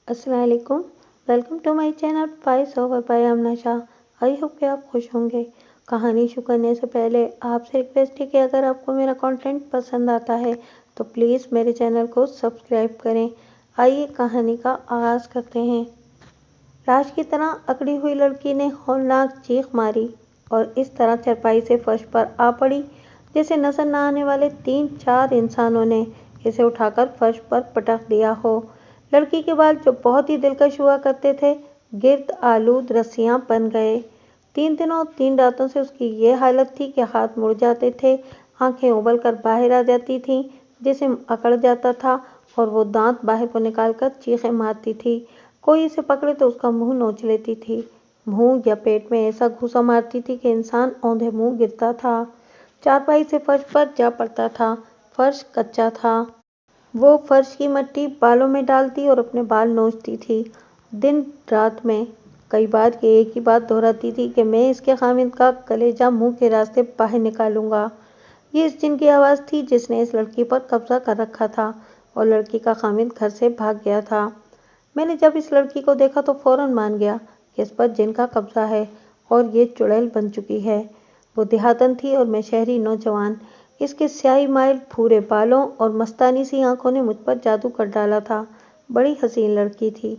अस्सलाम वालेकुम। Welcome to my channel voice over by Amna Shah. I hope कि आप खुश होंगे। कहानी शुरू करने से पहले आपसे रिक्वेस्ट है कि अगर आपको मेरा कंटेंट पसंद आता है तो प्लीज़ मेरे चैनल को सब्सक्राइब करें। आइए कहानी का आगाज़ करते हैं। राज की तरह अकड़ी हुई लड़की ने हौलनाक चीख मारी और इस तरह चरपाई से फर्श पर आ पड़ी जैसे नजर न आने वाले 3-4 इंसानों ने इसे उठाकर फर्श पर पटक दिया हो। लड़की के बाल जो बहुत ही दिलकश हुआ करते थे, गिर्द आलूद रस्सियां बन गए। 3 दिनों 3 रातों से उसकी ये हालत थी कि हाथ मुड़ जाते थे, आंखें उबल कर बाहर आ जाती थीं, जिस्म अकड़ जाता था और वो दांत बाहर को निकालकर चीखें मारती थी। कोई इसे पकड़े तो उसका मुंह नोच लेती थी। मुंह या पेट में ऐसा घूसा मारती थी कि इंसान औंधे मुंह गिरता था। चारपाई से फर्श पर जा पड़ता था। फर्श कच्चा था। वो फर्श की मिट्टी बालों में डालती और अपने बाल नोचती थी। दिन रात में कई बार ये एक ही बात दोहराती थी कि मैं इसके खामिद का कलेजा मुंह के रास्ते बाहर निकालूंगा। ये इस जिन की आवाज़ थी जिसने इस लड़की पर कब्जा कर रखा था और लड़की का खामिद घर से भाग गया था। मैंने जब इस लड़की को देखा तो फौरन मान गया कि इस पर जिन का कब्जा है और ये चुड़ैल बन चुकी है। वो देहातन थी और मैं शहरी नौजवान। इसके स्याही माइल भूरे बालों और मस्तानी सी आंखों ने मुझ पर जादू कर डाला था। बड़ी हसीन लड़की थी।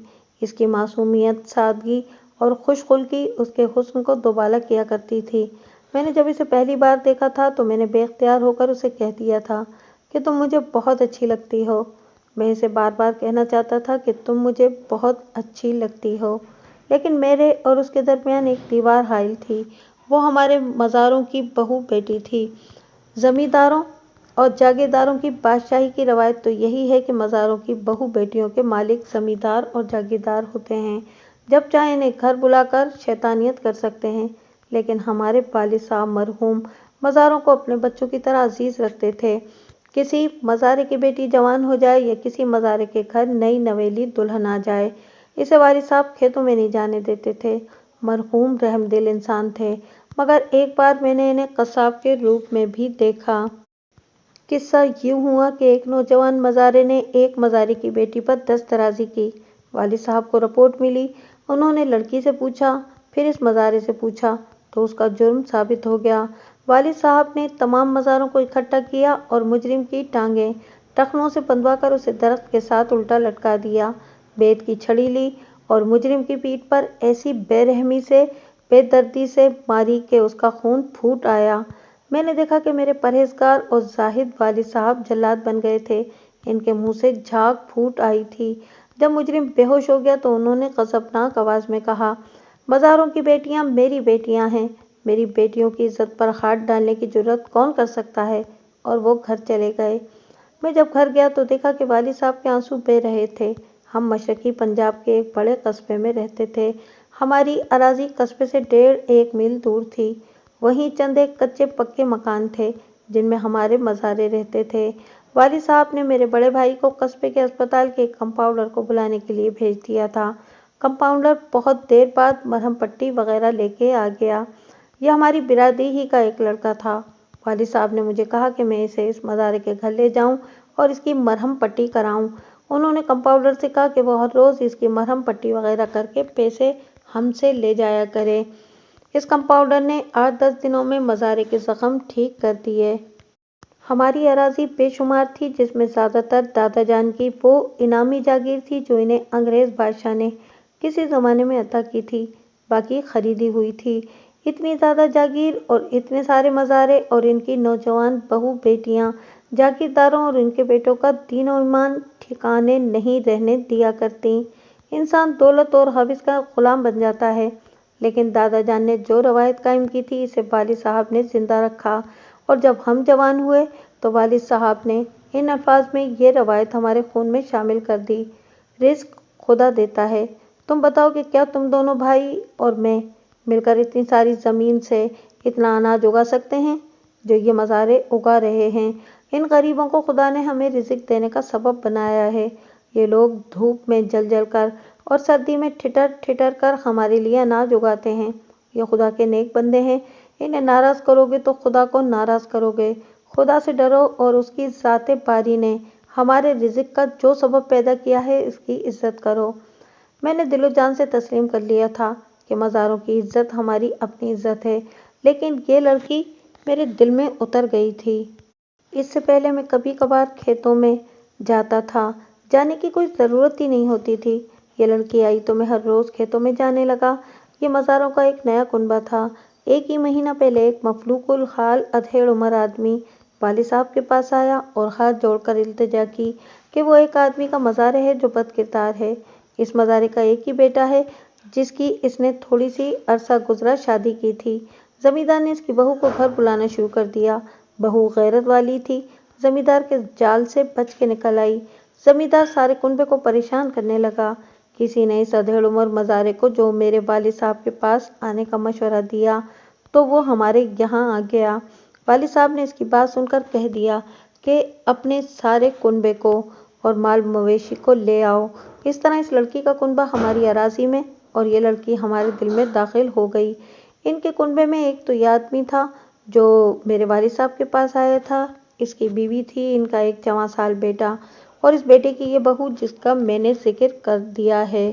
इसकी मासूमियत, सादगी और खुशखुल्की उसके हुस्न को दोबाला किया करती थी। मैंने जब इसे पहली बार देखा था तो मैंने बेख्तियार होकर उसे कह दिया था कि तुम मुझे बहुत अच्छी लगती हो। मैं इसे बार बार कहना चाहता था कि तुम मुझे बहुत अच्छी लगती हो, लेकिन मेरे और उसके दरमियान एक दीवार हाइल थी। वो हमारे मज़ारों की बहू बेटी थी। जमींदारों और जागीरदारों की बादशाही की रवायत तो यही है कि मज़ारों की बहू बेटियों के मालिक जमींदार और जागीरदार होते हैं। जब चाहे इन्हें घर बुलाकर शैतानियत कर सकते हैं। लेकिन हमारे वालिद साहब मरहूम मज़ारों को अपने बच्चों की तरह अजीज रखते थे। किसी मज़ारे की बेटी जवान हो जाए या किसी मज़ारे के घर नई नवेली दुल्हन आ जाए, इसे वालिद साहब खेतों में नहीं जाने देते थे। मरहूम रहमदिल इंसान थे, मगर एक बार मैंने इन्हें कसाब के रूप में भी देखा। किस्सा यूं हुआ कि एक नौजवान मज़ारे ने एक मज़ारे की बेटी पर दस्तराजी की। वालिद साहब को रिपोर्ट मिली। उन्होंने लड़की से पूछा, फिर इस मज़ारे से पूछा, तो उसका जुर्म साबित हो गया। वालिद साहब ने तमाम मज़ारों को इकट्ठा किया और मुजरिम की टांगें टखनों से बंधवाकर उसे दरख्त के साथ उल्टा लटका दिया। बेत की छड़ी ली और मुजरिम की पीठ पर ऐसी बेरहमी से, बेदर्दी से मारी कि उसका खून फूट आया। मैंने देखा कि मेरे परहेजगार और जाहिद वालिद साहब जल्लाद बन गए थे। इनके मुंह से झाग फूट आई थी। जब मुजरिम बेहोश हो गया तो उन्होंने गज़बनाक आवाज़ में कहा, मज़ारों की बेटियां मेरी बेटियां हैं। मेरी बेटियों की इज्जत पर हाथ डालने की जुर्रत कौन कर सकता है। और वो घर चले गए। मैं जब घर गया तो देखा कि वालिद साहब के आंसू बह रहे थे। हम मशरकी पंजाब के एक बड़े कस्बे में रहते थे। हमारी अराजी कस्बे से 1.5 मील दूर थी। वहीं चंद एक कच्चे पक्के मकान थे जिनमें हमारे मज़ारे रहते थे। वालिद साहब ने मेरे बड़े भाई को कस्बे के अस्पताल के एक कंपाउंडर को बुलाने के लिए भेज दिया था। कंपाउंडर बहुत देर बाद मरहम पट्टी वगैरह लेके आ गया। यह हमारी बिरादरी ही का एक लड़का था। वालिद साहब ने मुझे कहा कि मैं इसे इस मज़ारे के घर ले जाऊं और इसकी मरहम पट्टी कराऊं। उन्होंने कंपाउंडर से कहा कि वो हर रोज़ इसकी मरहम पट्टी वगैरह करके पैसे हमसे ले जाया करे। इस कंपाउंडर ने 8-10 दिनों में मज़ारे के ज़ख्म ठीक कर दिए। हमारी अराजी बेशुमार थी जिसमें ज़्यादातर दादा जान की वो इनामी जागीर थी जो इन्हें अंग्रेज़ बादशाह ने किसी ज़माने में अता की थी। बाकी खरीदी हुई थी। इतनी ज़्यादा जागीर और इतने सारे मज़ारे और इनकी नौजवान बहू बेटियां जागीरदारों और इनके बेटों का दीन और ईमान ठिकाने नहीं रहने दिया करती। इंसान दौलत और हविस का गुलाम बन जाता है। लेकिन दादा जान ने जो रवायत कायम की थी इसे वालिद साहब ने जिंदा रखा और जब हम जवान हुए तो वालिद साहब ने इन अल्फाज में ये रवायत हमारे खून में शामिल कर दी, रिस्क खुदा देता है। तुम बताओ कि क्या तुम दोनों भाई और मैं मिलकर इतनी सारी ज़मीन से इतना अनाज उगा सकते हैं जो ये मज़ारे उगा रहे हैं। इन गरीबों को खुदा ने हमें रिज़्क देने का सबब बनाया है। ये लोग धूप में जल जल कर और सर्दी में ठिठर ठिठर कर हमारे लिए अनाज उगाते हैं। ये खुदा के नेक बंदे हैं। इन्हें नाराज़ करोगे तो खुदा को नाराज़ करोगे। खुदा से डरो और उसकी ज़ाते बारी ने हमारे रिज़्क का जो सबब पैदा किया है इसकी इज्जत करो। میں نے دل و جان سے تسلیم کر لیا تھا کہ مزاروں کی عزت ہماری اپنی عزت ہے، لیکن یہ لڑکی میرے دل میں اتر گئی تھی۔ اس سے پہلے میں کبھی کبھار کھیتوں میں جاتا تھا، جانے کی کوئی ضرورت ہی نہیں ہوتی تھی۔ یہ لڑکی آئی تو میں ہر روز کھیتوں میں جانے لگا۔ یہ مزاروں کا ایک نیا کنبہ تھا۔ ایک ہی مہینہ پہلے ایک مفلوق الحال ادھیڑ عمر آدمی والد صاحب کے پاس آیا اور ہاتھ جوڑ کر التجا کی کہ وہ ایک آدمی کا مزارع ہے جو بد کردار ہے۔ اس مزارع کا ایک ہی بیٹا ہے جس کی اس نے تھوڑی سی عرصہ گزرا شادی کی تھی۔ زمیندار نے اس کی بہو کو گھر بلانا شروع کر دیا۔ بہو غیرت والی تھی، زمیندار کے جال سے بچ کے نکل آئی۔ زمیندار سارے کنبے کو پریشان کرنے لگا۔ کسی نے اس ادھیڑ عمر مزارع کو جو میرے والد صاحب کے پاس آنے کا مشورہ دیا تو وہ ہمارے یہاں آ گیا۔ والد صاحب نے اس کی بات سن کر کہہ دیا کہ اپنے سارے کنبے کو اور مال مویشی کو لے آؤ۔ اس طرح اس لڑکی کا کنبہ ہماری اراضی میں اور یہ لڑکی ہمارے دل میں داخل ہو گئی۔ ان کے کنبے میں ایک تو یہ آدمی تھا جو میرے والد صاحب کے پاس آیا تھا، اس کی بیوی تھی، ان کا ایک جواں سال بیٹا اور اس بیٹے کی یہ بہو جس کا میں نے ذکر کر دیا ہے۔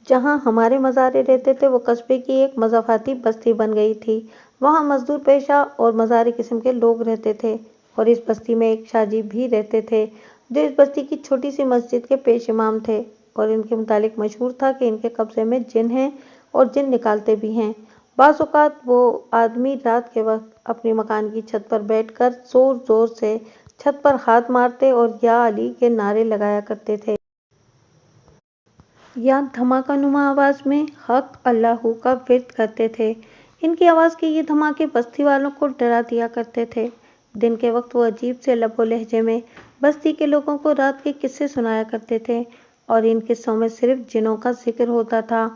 جہاں ہمارے مزارع رہتے تھے وہ قصبے کی ایک مضافاتی بستی بن گئی تھی۔ وہاں مزدور پیشہ اور مزارع قسم کے لوگ رہتے تھے اور اس بستی میں ایک شاہ جی بھی رہتے تھے جو اس بستی کی چھوٹی سی مسجد کے پیش امام تھے اور ان کے متعلق مشہور تھا کہ ان کے قبضے میں جن ہیں اور جن نکالتے بھی ہیں۔ بعض اوقات وہ آدمی رات کے وقت اپنی مکان کی چھت پر بیٹھ کر زور زور سے چھت پر ہاتھ مارتے اور یا علی کے نعرے لگایا کرتے تھے۔ یا دھماکہ نما آواز میں حق اللہ کا ورد کرتے تھے۔ ان کی آواز کے یہ دھماکے بستی والوں کو ڈرا دیا کرتے تھے۔ دن کے وقت وہ عجیب سے لب و لہجے میں بستی کے لوگوں کو رات کے قصے سنایا کرتے تھے اور ان قصوں میں صرف جنوں کا ذکر ہوتا تھا۔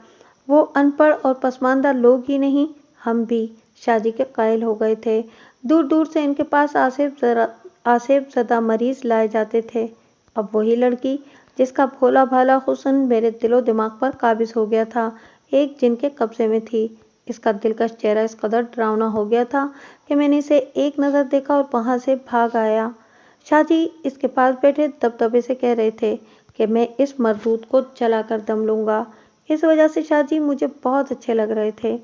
وہ ان پڑھ اور پسماندہ لوگ ہی نہیں، ہم بھی شاہ جی کے قائل ہو گئے تھے۔ دور دور سے ان کے پاس آسیب زدہ مریض لائے جاتے تھے۔ اب وہی لڑکی جس کا بھولا بھالا حسن میرے دل و دماغ پر قابض ہو گیا تھا ایک جن کے قبضے میں تھی۔ اس کا دلکش چہرہ اس قدر ڈراؤنا ہو گیا تھا کہ میں نے اسے ایک نظر دیکھا اور وہاں سے بھاگ آیا۔ شاہ جی اس کے پاس بیٹھے دبدبے سے کہہ رہے تھے کہ میں اس مردود کو جلا کر دم لوں گا۔ اس وجہ سے شاہ جی مجھے بہت اچھے لگ رہے تھے۔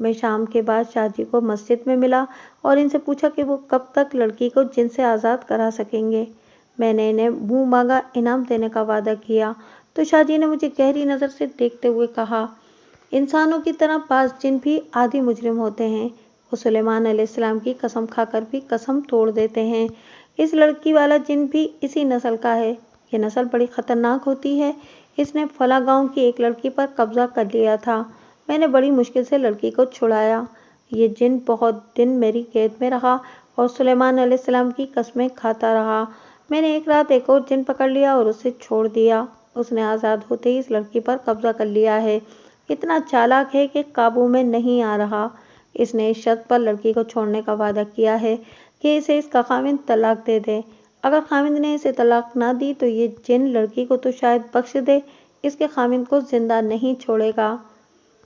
میں شام کے بعد شاہ جی کو مسجد میں ملا اور ان سے پوچھا کہ وہ کب تک لڑکی کو جن سے آزاد کرا سکیں گے۔ میں نے انہیں منہ مانگا انعام دینے کا وعدہ کیا تو شاہ جی نے مجھے گہری نظر سے دیکھتے ہوئے کہا، انسانوں کی طرح بعض جن بھی عادی مجرم ہوتے ہیں۔ وہ سلیمان علیہ السلام کی قسم کھا کر بھی قسم توڑ دیتے ہیں۔ اس لڑکی والا جن بھی اسی نسل کا ہے۔ یہ نسل بڑی خطرناک ہوتی ہے۔ اس نے فلاں گاؤں کی ایک لڑکی پر قبضہ کر لیا تھا۔ میں نے بڑی مشکل سے لڑکی کو چھڑایا۔ یہ جن بہت دن میری قید میں رہا اور سلیمان علیہ السلام کی قسمیں کھاتا رہا۔ میں نے ایک رات ایک اور جن پکڑ لیا اور اسے چھوڑ دیا۔ اس نے آزاد ہوتے ہی اس لڑکی پر قبضہ کر لیا ہے۔ اتنا چالاک ہے کہ قابو میں نہیں آ رہا۔ اس نے اس شرط پر لڑکی کو چھوڑنے کا وعدہ کیا ہے کہ اسے اس کا خاوند طلاق دے دے۔ اگر خاوند نے اسے طلاق نہ دی تو یہ جن لڑکی کو تو شاید بخش دے، اس کے خاوند کو زندہ نہیں چھوڑے گا۔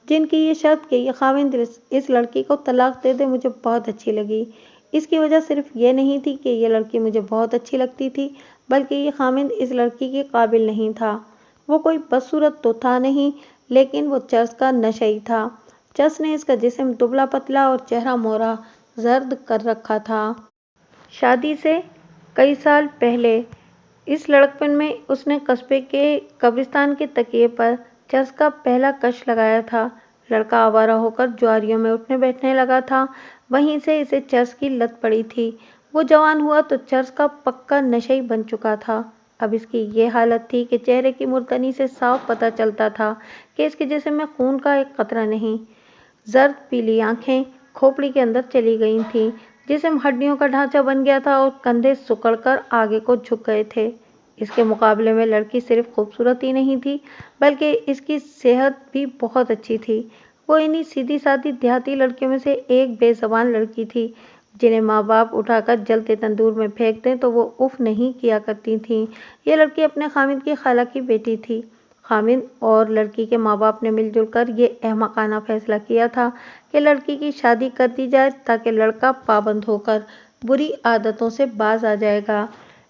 جن کی یہ شرط کہ یہ خاوند اس لڑکی کو طلاق دے دے مجھے بہت اچھی لگی۔ اس کی وجہ صرف یہ نہیں تھی کہ یہ لڑکی مجھے بہت اچھی لگتی تھی، بلکہ یہ خاوند اس لڑکی کے قابل نہیں تھا۔ وہ کوئی بدصورت تو تھا نہیں، لیکن وہ چرس کا نشئی تھا۔ چرس نے اس کا جسم دبلا پتلا اور چہرہ مورا زرد کر رکھا تھا۔ شادی سے کئی سال پہلے اس لڑکپن میں اس نے قصبے کے قبرستان کے تکیے پر چرس کا پہلا کش لگایا تھا۔ لڑکا آوارہ ہو کر جواریوں میں اٹھنے بیٹھنے لگا تھا، وہیں سے اسے چرس کی لت پڑی تھی۔ وہ جوان ہوا تو چرس کا پکا نشئی بن چکا تھا۔ اب اس کی یہ حالت تھی کہ چہرے کی مردنی سے صاف پتہ چلتا تھا کہ اس کے جسم میں خون کا ایک قطرہ نہیں۔ زرد پیلی آنکھیں کھوپڑی کے اندر چلی گئی تھیں، جسم ہڈیوں کا ڈھانچہ بن گیا تھا اور کندھے سکڑ کر آگے کو جھک گئے تھے۔ اس کے مقابلے میں لڑکی صرف خوبصورت ہی نہیں تھی بلکہ اس کی صحت بھی بہت اچھی تھی۔ وہ انہی سیدھی سادھی دیہاتی لڑکیوں میں سے ایک بے زبان لڑکی تھی جنہیں ماں باپ اٹھا کر جلتے تندور میں پھینک دیں تو وہ اف نہیں کیا کرتی تھیں۔ یہ لڑکی اپنے خاوند کی خالہ کی بیٹی تھی۔ خاوند اور لڑکی کے ماں باپ نے مل جل کر یہ احمقانہ فیصلہ کیا تھا کہ لڑکی کی شادی کر دی جائے تاکہ لڑکا پابند ہو کر بری عادتوں سے باز آ جائے گا۔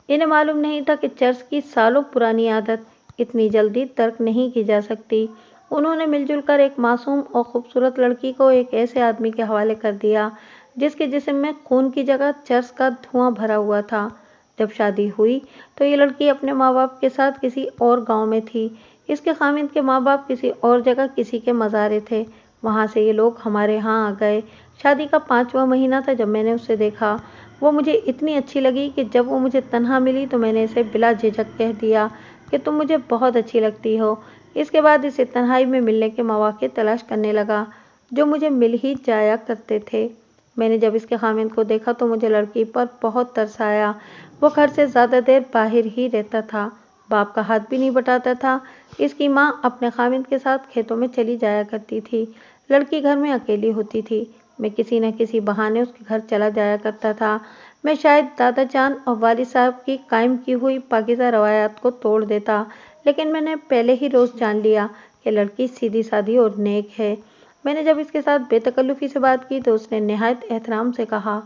انہیں معلوم نہیں تھا کہ چرس کی سالوں پرانی عادت اتنی جلدی ترک نہیں کی جا سکتی उन्होंने मिलजुल कर एक मासूम और खूबसूरत लड़की को एक ऐसे आदमी के हवाले कर दिया जिसके जिस्म में खून की जगह चर्स का धुआं भरा हुआ था। जब शादी हुई तो ये लड़की अपने माँ बाप के साथ किसी और गांव में थी। इसके खामिद के माँ बाप किसी और जगह किसी के मज़ारे थे। वहाँ से ये लोग हमारे यहाँ आ गए। शादी का 5वां महीना था जब मैंने उसे देखा। वो मुझे इतनी अच्छी लगी कि जब वो मुझे तन्हा मिली तो मैंने इसे बिला झिझक कह दिया कि तुम मुझे बहुत अच्छी लगती हो। इसके बाद इसे तन्हाई में मिलने के मौके तलाश करने लगा जो मुझे मिल ही जाया करते थे। मैंने जब इसके खामिद को देखा तो मुझे लड़की पर बहुत तरस आया। वो घर से ज़्यादा देर बाहर ही रहता था, बाप का हाथ भी नहीं बटाता था। इसकी माँ अपने खामिद के साथ खेतों में चली जाया करती थी। लड़की घर में अकेली होती थी। मैं किसी न किसी बहाने उसके घर चला जाया करता था। मैं शायद दादा जान और वालिद साहब की कायम की हुई पाकीज़ा रवायात को तोड़ देता, लेकिन मैंने पहले ही रोज़ जान लिया कि लड़की सीधी सादी और नेक है। मैंने जब इसके साथ बेतकल्लुफ़ी से बात की तो उसने निहायत एहतराम से कहा,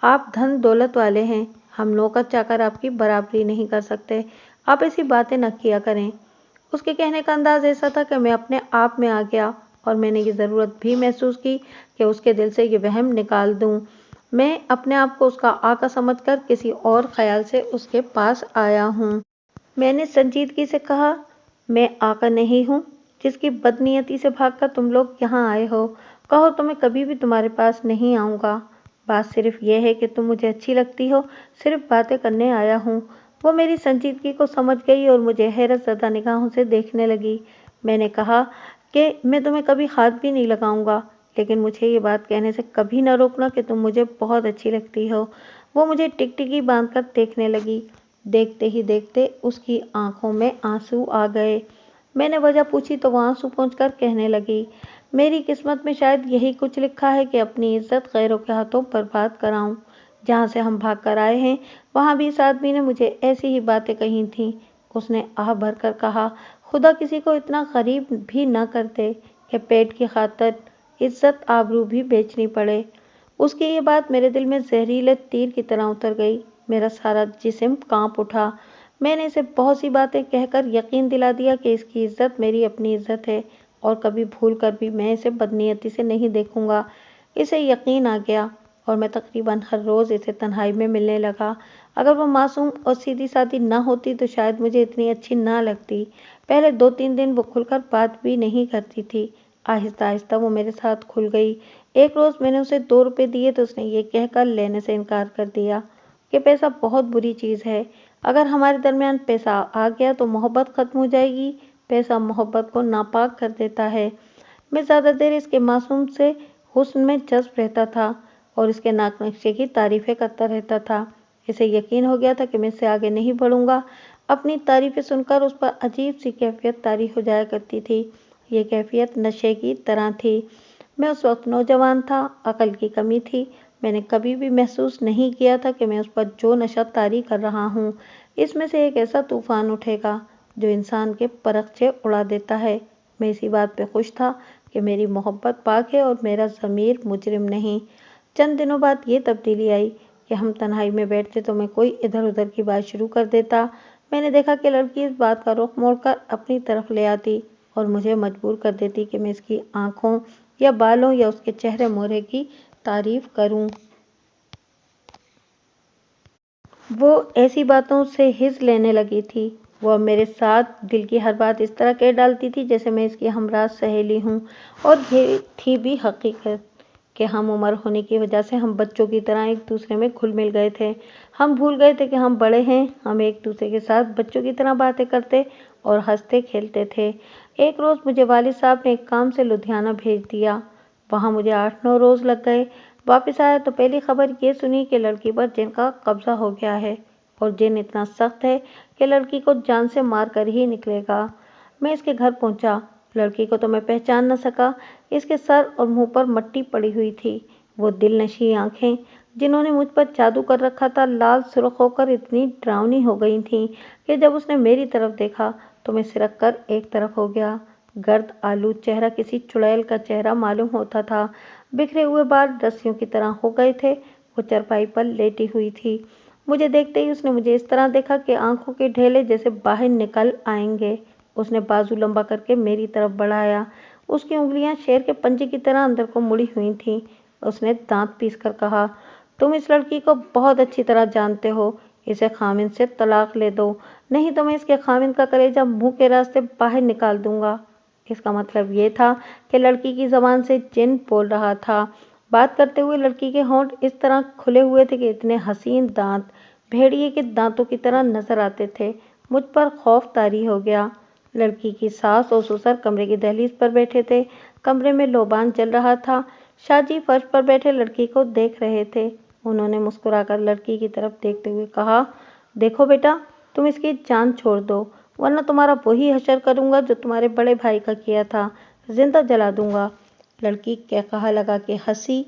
आप धन दौलत वाले हैं, हम नौकर चाकर आपकी बराबरी नहीं कर सकते, आप ऐसी बातें न किया करें। उसके कहने का अंदाज़ ऐसा था कि मैं अपने आप में आ गया और मैंने ये ज़रूरत भी महसूस की कि उसके दिल से ये वहम निकाल दूं। मैं अपने आप को उसका आका समझकर किसी और ख्याल से उसके पास आया हूँ। मैंने संजीदगी से कहा, मैं आका नहीं हूँ जिसकी बदनीयती से भागकर तुम लोग यहाँ आए हो। कहो तो मैं कभी भी तुम्हारे पास नहीं आऊँगा। बात सिर्फ यह है कि तुम मुझे अच्छी लगती हो, सिर्फ बातें करने आया हूँ। वो मेरी संजीदगी को समझ गई और मुझे हैरत ज़दा निगाहों से देखने लगी। मैंने कहा कि मैं तुम्हें कभी हाथ भी नहीं लगाऊंगा, लेकिन मुझे ये बात कहने से कभी न रोकना कि तुम मुझे बहुत अच्छी लगती हो। वो मुझे टिकटिकी बांधकर देखने लगी। देखते ही देखते उसकी आंखों में आंसू आ गए। मैंने वजह पूछी तो वो आंसू पोंछकर कहने लगी, मेरी किस्मत में शायद यही कुछ लिखा है कि अपनी इज्जत गैरों के हाथों बर्बाद कराऊं। जहाँ से हम भाग कर आए हैं वहाँ भी इस आदमी ने मुझे ऐसी ही बातें कही थीं। उसने आह भरकर कहा, खुदा किसी को इतना गरीब भी न कर दे कि पेट की खातिर इज्जत आबरू भी बेचनी पड़े। उसकी ये बात मेरे दिल में जहरीले तीर की तरह उतर गई। मेरा सारा जिस्म कांप उठा। मैंने इसे बहुत सी बातें कहकर यकीन दिला दिया कि इसकी इज्जत मेरी अपनी इज्जत है और कभी भूल कर भी मैं इसे बदनीयती से नहीं देखूंगा। इसे यकीन आ गया और मैं तकरीबन हर रोज़ इसे तन्हाई में मिलने लगा। अगर वो मासूम और सीधी सादी ना होती तो शायद मुझे इतनी अच्छी ना लगती। पहले 2-3 दिन वो खुलकर बात भी नहीं करती थी। आहिस्ता आहिस्ता वो मेरे साथ खुल गई। एक रोज़ मैंने उसे 2 रुपये दिए तो उसने ये कहकर लेने से इनकार कर दिया कि पैसा बहुत बुरी चीज़ है। अगर हमारे दरमियान पैसा आ गया तो मोहब्बत ख़त्म हो जाएगी। पैसा मोहब्बत को नापाक कर देता है। मैं ज़्यादा देर इसके मासूम से हुस्न में जज्ब रहता था और इसके नाक नक्शे की तारीफ़ें करता रहता था। इसे यकीन हो गया था कि मैं इससे आगे नहीं बढ़ूंगा। अपनी तारीफ़ें सुनकर उस पर अजीब सी कैफियत तारी हो जाया करती थी। ये कैफियत नशे की तरह थी। मैं उस वक्त नौजवान था, अकल की कमी थी। मैंने कभी भी महसूस नहीं किया था कि मैं उस पर जो नशा तारी कर रहा हूँ इसमें से एक ऐसा तूफान उठेगा जो इंसान के परखचे उड़ा देता है। मैं इसी बात पे खुश था कि मेरी मोहब्बत पाक है और मेरा ज़मीर मुजरिम नहीं। चंद दिनों बाद ये तब्दीली आई कि हम तन्हाई में बैठते तो मैं कोई इधर उधर की बात शुरू कर देता। मैंने देखा कि लड़की इस बात का रुख मोड़कर अपनी तरफ ले आती और मुझे मजबूर कर देती कि मैं इसकी आंखों या बालों या उसके चेहरे मोहरे की तारीफ करूं। वो ऐसी बातों से हिस्स लेने लगी थी। वो अब मेरे साथ दिल की हर बात इस तरह कह डालती थी जैसे मैं इसकी हमराज सहेली हूँ। और ये थी भी हकीकत कि हम उम्र होने की वजह से हम बच्चों की तरह एक दूसरे में घुल मिल गए थे। हम भूल गए थे कि हम बड़े हैं। हम एक दूसरे के साथ बच्चों की तरह बातें करते और हंसते खेलते थे। एक रोज़ मुझे वालिद साहब ने एक काम से लुधियाना भेज दिया। वहाँ मुझे 8-9 रोज़ लग गए। वापस आया तो पहली खबर ये सुनी कि लड़की पर जिन का कब्जा हो गया है और जिन इतना सख्त है कि लड़की को जान से मार कर ही निकलेगा। मैं इसके घर पहुंचा। लड़की को तो मैं पहचान न सका। इसके सर और मुंह पर मट्टी पड़ी हुई थी। वो दिलनशी आंखें जिन्होंने मुझ पर जादू कर रखा था लाल सुर्ख होकर इतनी डरावनी हो गई थीं कि जब उसने मेरी तरफ देखा तो मैं सिरक कर एक तरफ हो गया। गर्द आलूद चेहरा किसी चुड़ैल का चेहरा मालूम होता था। बिखरे हुए बाल रस्सियों की तरह हो गए थे। वो चरपाई पर लेटी हुई थी। मुझे देखते ही उसने मुझे इस तरह देखा कि आंखों के ढेले जैसे बाहर निकल आएंगे। उसने बाजू लंबा करके मेरी तरफ बढ़ाया। उसकी उंगलियां शेर के पंजे की तरह अंदर को मुड़ी हुई थीं। उसने दांत पीसकर कहा, तुम इस लड़की को बहुत अच्छी तरह जानते हो। इसे खामिन से तलाक ले दो, नहीं तो मैं इसके खामिन का कलेजा मुंह के रास्ते बाहर निकाल दूंगा। इसका मतलब ये था कि लड़की की जबान से जिन बोल रहा था। बात करते हुए लड़की के होंठ इस तरह खुले हुए थे कि इतने हसीन दांत भेड़िए के दांतों की तरह नजर आते थे। मुझ पर खौफ तारी हो गया। लड़की की सास और ससुर कमरे की दहलीज पर बैठे थे। कमरे में लोबान जल रहा था। शाहजी फर्श पर बैठे लड़की को देख रहे थे। उन्होंने मुस्कुराकर लड़की की तरफ देखते हुए कहा, देखो बेटा, तुम इसकी जान छोड़ दो, वरना तुम्हारा वही हशर करूंगा जो तुम्हारे बड़े भाई का किया था, जिंदा जला दूंगा। लड़की क्या कहा लगा के हंसी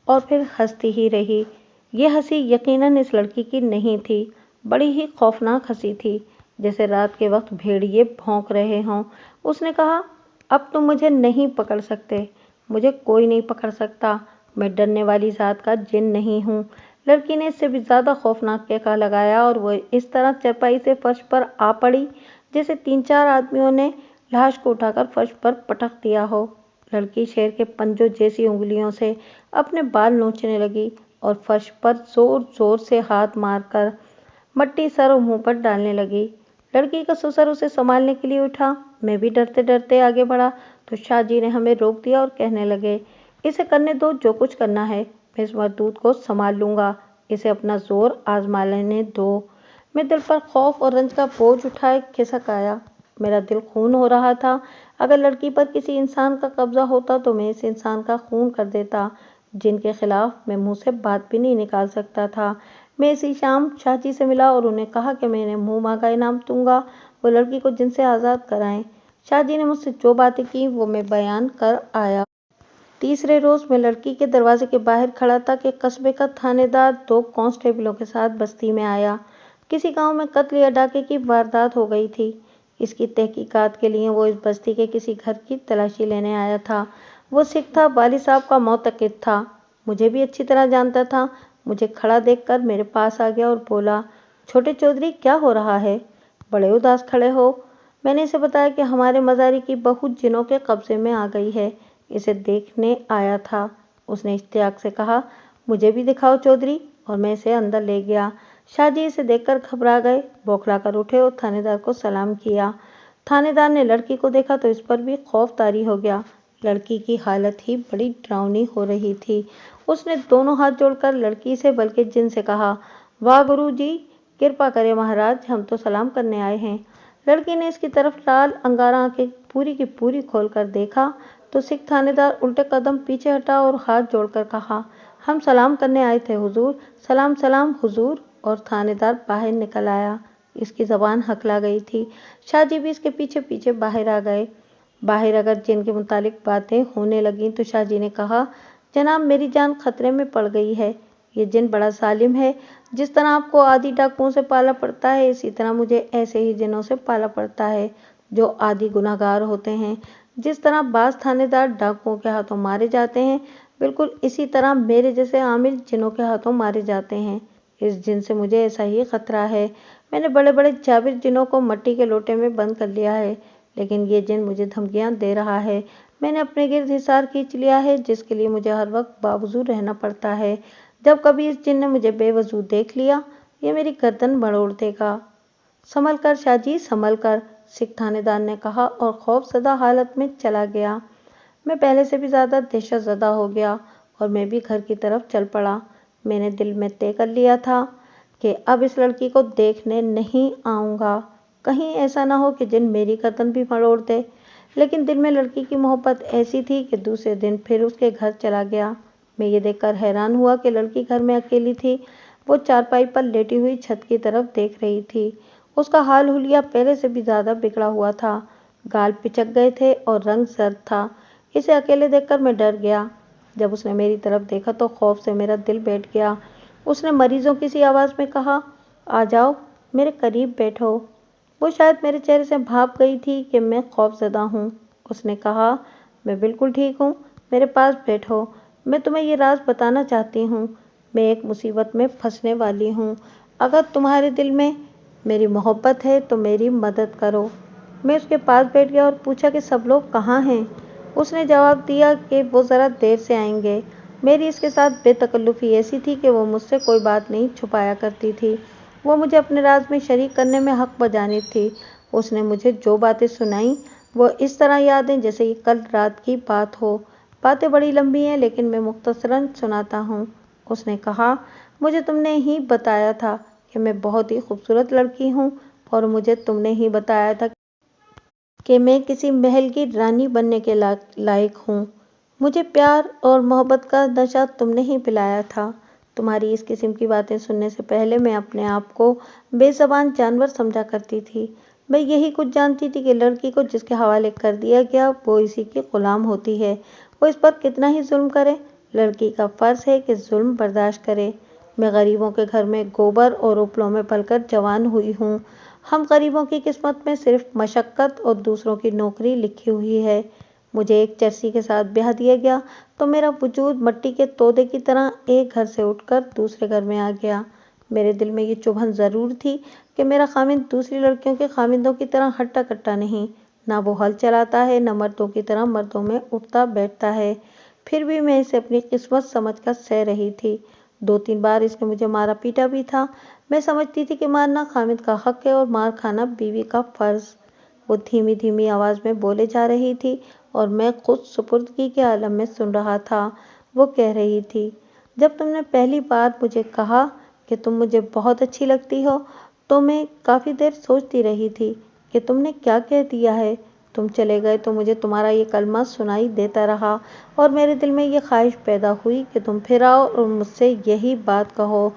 और फिर हंसती ही रही। ये हंसी यकीनन इस लड़की की नहीं थी, बड़ी ही खौफनाक हंसी थी, जैसे रात के वक्त भेड़िए भौंक रहे हों। उसने कहा, अब तुम मुझे नहीं पकड़ सकते, मुझे कोई नहीं पकड़ सकता, मैं डरने वाली जात का जिन नहीं हूँ। लड़की ने इससे भी ज्यादा खौफनाक कहका लगाया और वो इस तरह चरपाई से फर्श पर आ पड़ी जैसे 3-4 आदमियों ने लाश को उठाकर फर्श पर पटक दिया हो। लड़की शेर के पंजों जैसी उंगलियों से अपने बाल नोचने लगी और फर्श पर जोर जोर से हाथ मारकर मट्टी सर और मुंह पर डालने लगी। लड़की का ससुर उसे संभालने के लिए उठा। मैं भी डरते डरते आगे बढ़ा तो शाहजी ने हमें रोक दिया और कहने लगे, इसे करने दो जो कुछ करना है, मैं इस मरदूद को संभाल लूंगा, इसे अपना जोर आजमा लेने दो। मैं दिल पर खौफ और रंज का बोझ उठाए खिसक आया। मेरा दिल खून हो रहा था। अगर लड़की पर किसी इंसान का कब्जा होता तो मैं इस इंसान का खून कर देता, जिनके खिलाफ मैं मुंह से बात भी नहीं निकाल सकता था। मैं इसी शाम शाहजी से मिला और उन्हें कहा कि मैं इन्हें मुंह मांगा इनाम दूंगा, वो लड़की को जिनसे आज़ाद कराएं। शाहजी ने मुझसे जो बातें की वो मैं बयान कर आया। तीसरे रोज मैं लड़की के दरवाजे के बाहर खड़ा था कि कस्बे का थानेदार 2 कांस्टेबलों के साथ बस्ती में आया। किसी गांव में कत्ल या डाके की वारदात हो गई थी। इसकी तहकीकात के लिए वो इस बस्ती के किसी घर की तलाशी लेने आया था। वो सिख था, वाली साहब का मोतकिद था, मुझे भी अच्छी तरह जानता था। मुझे खड़ा देखकर मेरे पास आ गया और बोला, छोटे चौधरी, क्या हो रहा है? बड़े उदास खड़े हो। मैंने इसे बताया कि हमारे मजारी की बहू जिनों के कब्जे में आ गई है, इसे देखने आया था। उसने इश्तियाक से कहा, मुझे भी दिखाओ चौधरी, और मैं इसे अंदर ले गया। शाहजी इसे देखकर घबरा गए, बौखला कर उठे और थानेदार को सलाम किया। थानेदार ने लड़की को देखा तो इस पर भी खौफ तारी हो गया। लड़की की हालत ही बड़ी डरावनी हो रही थी। उसने दोनों हाथ जोड़कर लड़की से बल्कि जिन से कहा, वाह गुरु जी, कृपा करे महाराज, हम तो सलाम करने आए हैं। लड़की ने इसकी तरफ लाल अंगारा आंखें पूरी की पूरी खोलकर देखा तो सिख थानेदार उल्टे कदम पीछे हटा और हाथ जोड़कर कहा, हम सलाम करने आए थे हुजूर, सलाम सलाम हुजूर। और थानेदार बाहर निकल आया। इसकी जबान हकला गई थी। शाहजी भी इसके पीछे पीछे बाहर आ गए। बाहर अगर जिन के मुतालिक बातें होने लगीं तो शाहजी ने कहा, जनाब, मेरी जान खतरे में पड़ गई है। ये जिन बड़ा जालिम है। जिस तरह आपको आदि डाकुओं से पाला पड़ता है, इसी तरह मुझे ऐसे ही जिनों से पाला पड़ता है जो आदि गुनाहगार होते हैं। जिस तरह बाज थानेदार डाकुओं के हाथों मारे जाते हैं, बिल्कुल इसी तरह मेरे जैसे आमिल जिनों के हाथों मारे जाते हैं। इस जिन से मुझे ऐसा ही खतरा है। मैंने बड़े बड़े जाबिर जिनों को मट्टी के लोटे में बंद कर लिया है, लेकिन ये जिन मुझे धमकियां दे रहा है। मैंने अपने गिर्द हिसार खींच लिया है, जिसके लिए मुझे हर वक्त बावजू रहना पड़ता है। जब कभी इस जिन ने मुझे बेवजू देख लिया, ये मेरी गर्दन मरोड़ देगा। संभल कर शाहजी, संभल कर, सिख थानेदार ने कहा और खौफजदा हालत में चला गया। मैं पहले से भी ज्यादा दहशतजदा हो गया और मैं भी घर की तरफ चल पड़ा। मैंने दिल में तय कर लिया था कि अब इस लड़की को देखने नहीं आऊंगा। कहीं ऐसा ना हो कि जिन मेरी गर्दन भी मरोड़ दे। लेकिन दिल में लड़की की मोहब्बत ऐसी थी कि दूसरे दिन फिर उसके घर चला गया। मैं ये देखकर हैरान हुआ कि लड़की घर में अकेली थी। वो चारपाई पर लेटी हुई छत की तरफ देख रही थी। उसका हाल हुलिया पहले से भी ज्यादा बिगड़ा हुआ था। गाल पिचक गए थे और रंग जर्द था। इसे अकेले देखकर मैं डर गया। जब उसने मेरी तरफ देखा तो खौफ से मेरा दिल बैठ गया। उसने मरीजों की सी आवाज़ में कहा, आ जाओ, मेरे करीब बैठो। वो शायद मेरे चेहरे से भाप गई थी कि मैं खौफजदा हूँ। उसने कहा, मैं बिल्कुल ठीक हूँ, मेरे पास बैठो। मैं तुम्हें ये राज बताना चाहती हूँ। मैं एक मुसीबत में फंसने वाली हूँ। अगर तुम्हारे दिल में मेरी मोहब्बत है तो मेरी मदद करो। میں اس کے پاس بیٹھ گیا اور پوچھا کہ سب لوگ کہاں ہیں؟ اس نے جواب دیا کہ وہ ذرا دیر سے آئیں گے۔ میری اس کے ساتھ بے تکلفی ایسی تھی کہ وہ مجھ سے کوئی بات نہیں چھپایا کرتی تھی۔ وہ مجھے اپنے راز میں شریک کرنے میں حق بجانب تھی۔ اس نے مجھے جو باتیں سنائیں وہ اس طرح یاد ہیں جیسے یہ کل رات کی بات ہو۔ باتیں بڑی لمبی ہیں لیکن میں مختصراً سناتا ہوں۔ اس نے کہا، مجھے تم نے ہی بتایا تھا کہ میں بہت ہی خوبصورت لڑکی ہوں، اور مجھے تم نے ہی بتایا تھا کہ میں کسی محل کی رانی بننے کے لائق ہوں۔ مجھے پیار اور محبت کا نشہ تم نے ہی پلایا تھا۔ تمہاری اس قسم کی باتیں سننے سے پہلے میں اپنے آپ کو بے زبان جانور سمجھا کرتی تھی۔ میں یہی کچھ جانتی تھی کہ لڑکی کو جس کے حوالے کر دیا گیا وہ اسی کی غلام ہوتی ہے، وہ اس پر کتنا ہی ظلم کرے، لڑکی کا فرض ہے کہ ظلم برداشت کرے۔ میں غریبوں کے گھر میں گوبر اور اپلوں میں پل کر جوان ہوئی ہوں۔ ہم غریبوں کی قسمت میں صرف مشقت اور دوسروں کی نوکری لکھی ہوئی ہے۔ مجھے ایک چرسی کے ساتھ بیاہ دیا گیا تو میرا وجود مٹی کے تودے کی طرح ایک گھر سے اٹھ کر دوسرے گھر میں آ گیا۔ میرے دل میں یہ چبھن ضرور تھی کہ میرا خامند دوسری لڑکیوں کے خامندوں کی طرح ہٹا کٹا نہیں، نہ وہ ہل چلاتا ہے، نہ مردوں کی طرح مردوں میں اٹھتا بیٹھتا ہے۔ پھر بھی میں اسے اپنی قسمت سمجھ کر سہ رہی تھی۔ 2-3 بار اس نے مجھے مارا پیٹا بھی تھا۔ میں سمجھتی تھی کہ مارنا خامند کا حق ہے اور مار کھانا بیوی کا فرض۔ وہ دھیمی دھیمی آواز میں بولے جا رہی تھی اور میں خود سپردگی کے عالم میں سن رہا تھا۔ وہ کہہ رہی تھی، جب تم نے پہلی بار مجھے کہا کہ تم مجھے بہت اچھی لگتی ہو تو میں کافی دیر سوچتی رہی تھی کہ تم نے کیا کہہ دیا ہے۔ تم چلے گئے تو مجھے تمہارا یہ کلمہ سنائی دیتا رہا اور میرے دل میں یہ خواہش پیدا ہوئی کہ تم پھر آؤ اور مجھ سے یہی بات کہو۔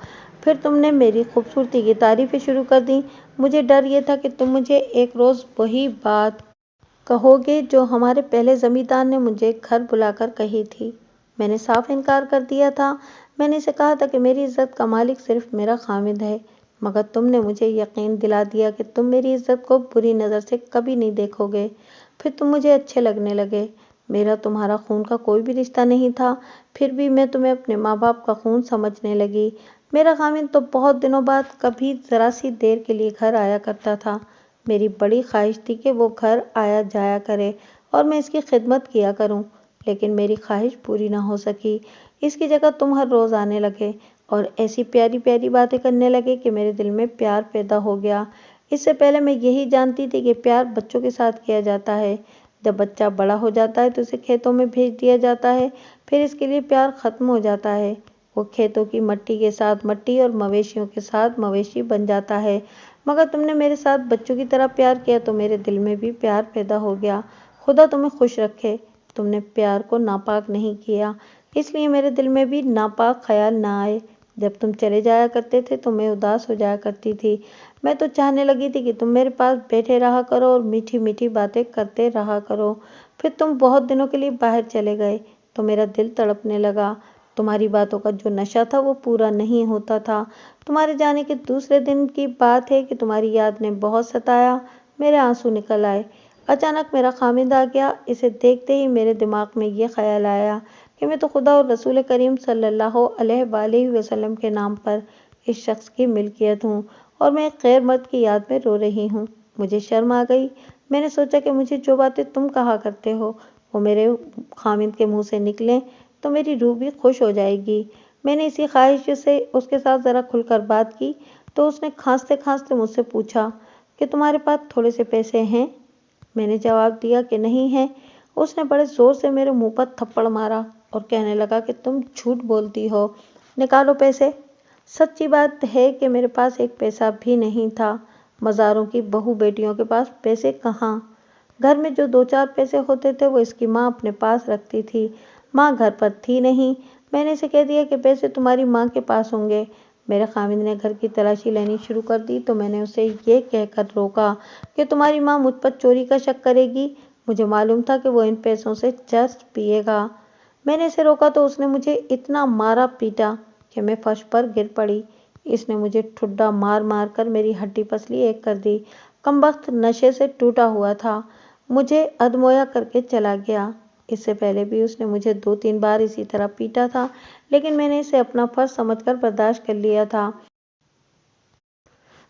پھر تم نے میری خوبصورتی کی تعریفیں شروع کر دیں۔ مجھے ڈر یہ تھا کہ تم مجھے ایک روز وہی بات کہو گے جو ہمارے پہلے زمیندار نے مجھے گھر بلا کر کہی تھی۔ میں نے صاف انکار کر دیا تھا۔ میں نے اسے کہا تھا کہ میری عزت کا مالک صرف میرا خامند ہے، مگر تم نے مجھے یقین دلا دیا کہ تم میری عزت کو بری نظر سے کبھی نہیں دیکھو گے۔ پھر تم مجھے اچھے لگنے لگے۔ میرا تمہارا خون کا کوئی بھی رشتہ نہیں تھا، پھر بھی میں تمہیں اپنے ماں باپ کا خون سمجھنے لگی۔ میرا خامند تو بہت دنوں بعد کبھی ذرا سی دیر کے لیے گھر آیا کرتا تھا۔ میری بڑی خواہش تھی کہ وہ گھر آیا جایا کرے اور میں اس کی خدمت کیا کروں، لیکن میری خواہش پوری نہ ہو سکی۔ اس کی جگہ تم ہر روز آنے لگے اور ایسی پیاری پیاری باتیں کرنے لگے کہ میرے دل میں پیار پیدا ہو گیا۔ اس سے پہلے میں یہی جانتی تھی کہ پیار بچوں کے ساتھ کیا جاتا ہے۔ جب بچہ بڑا ہو جاتا ہے تو اسے کھیتوں میں بھیج دیا جاتا ہے، پھر اس کے لیے پیار ختم ہو جاتا ہے۔ وہ کھیتوں کی مٹی کے ساتھ مٹی اور مویشیوں کے ساتھ مویشی بن جاتا ہے۔ مگر تم نے میرے ساتھ بچوں کی طرح پیار کیا تو میرے دل میں بھی پیار پیدا ہو گیا۔ خدا تمہیں خوش رکھے، تم نے پیار کو ناپاک نہیں کیا، اس لیے میرے دل میں بھی ناپاک خیال نہ آئے۔ جب تم چلے جایا کرتے تھے تو میں اداس ہو جایا کرتی تھی۔ میں تو چاہنے لگی تھی کہ تم میرے پاس بیٹھے رہا کرو اور میٹھی میٹھی باتیں کرتے رہا کرو۔ پھر تم بہت دنوں کے لیے باہر چلے گئے تو میرا دل تڑپنے لگا۔ تمہاری باتوں کا جو نشہ تھا وہ پورا نہیں ہوتا تھا۔ تمہارے جانے کے دوسرے دن کی بات ہے کہ تمہاری یاد نے بہت ستایا۔ میرے آنسو نکل آئے۔ اچانک میرا خامند آ گیا۔ اسے دیکھتے ہی میرے دماغ میں یہ خیال آیا کہ میں تو خدا اور رسول کریم صلی اللہ علیہ وآلہ وسلم کے نام پر اس شخص کی ملکیت ہوں اور میں ایک غیر مرد کی یاد میں رو رہی ہوں۔ مجھے شرم آ گئی۔ میں نے سوچا کہ مجھے جو باتیں تم کہا کرتے ہو وہ میرے خامند کے منہ سے نکلیں تو میری روح بھی خوش ہو جائے گی۔ میں نے اسی خواہش سے اس کے ساتھ ذرا کھل کر بات کی تو اس نے کھانستے کھانستے مجھ سے پوچھا کہ تمہارے پاس تھوڑے سے پیسے ہیں؟ میں نے جواب دیا کہ نہیں ہیں۔ اس نے بڑے زور سے میرے منہ پر تھپڑ مارا اور کہنے لگا کہ تم جھوٹ بولتی ہو، نکالو پیسے۔ سچی بات ہے کہ میرے پاس ایک پیسہ بھی نہیں تھا۔ مزاروں کی بہو بیٹیوں کے پاس پیسے کہاں؟ گھر میں جو 2-4 پیسے ہوتے تھے وہ اس کی ماں اپنے پاس رکھتی تھی۔ ماں گھر پر تھی نہیں۔ میں نے اسے کہہ دیا کہ پیسے تمہاری ماں کے پاس ہوں گے۔ میرے خامند نے گھر کی تلاشی لینی شروع کر دی تو میں نے اسے یہ کہہ کر روکا کہ تمہاری ماں مجھ پر چوری کا شک کرے گی۔ مجھے معلوم تھا کہ وہ ان پیسوں سے چرس پیے گا۔ میں نے اسے روکا تو اس نے مجھے اتنا مارا پیٹا کہ میں فرش پر گر پڑی۔ اس نے مجھے ٹھڈا مار مار کر میری ہڈی پسلی ایک کر دی۔ کمبخت نشے سے ٹوٹا ہوا تھا، مجھے ادمویا کر کے چلا گیا۔ اس سے پہلے بھی اس نے مجھے 2-3 بار اسی طرح پیٹا تھا، لیکن میں نے اسے اپنا فرض سمجھ کر برداشت کر لیا تھا۔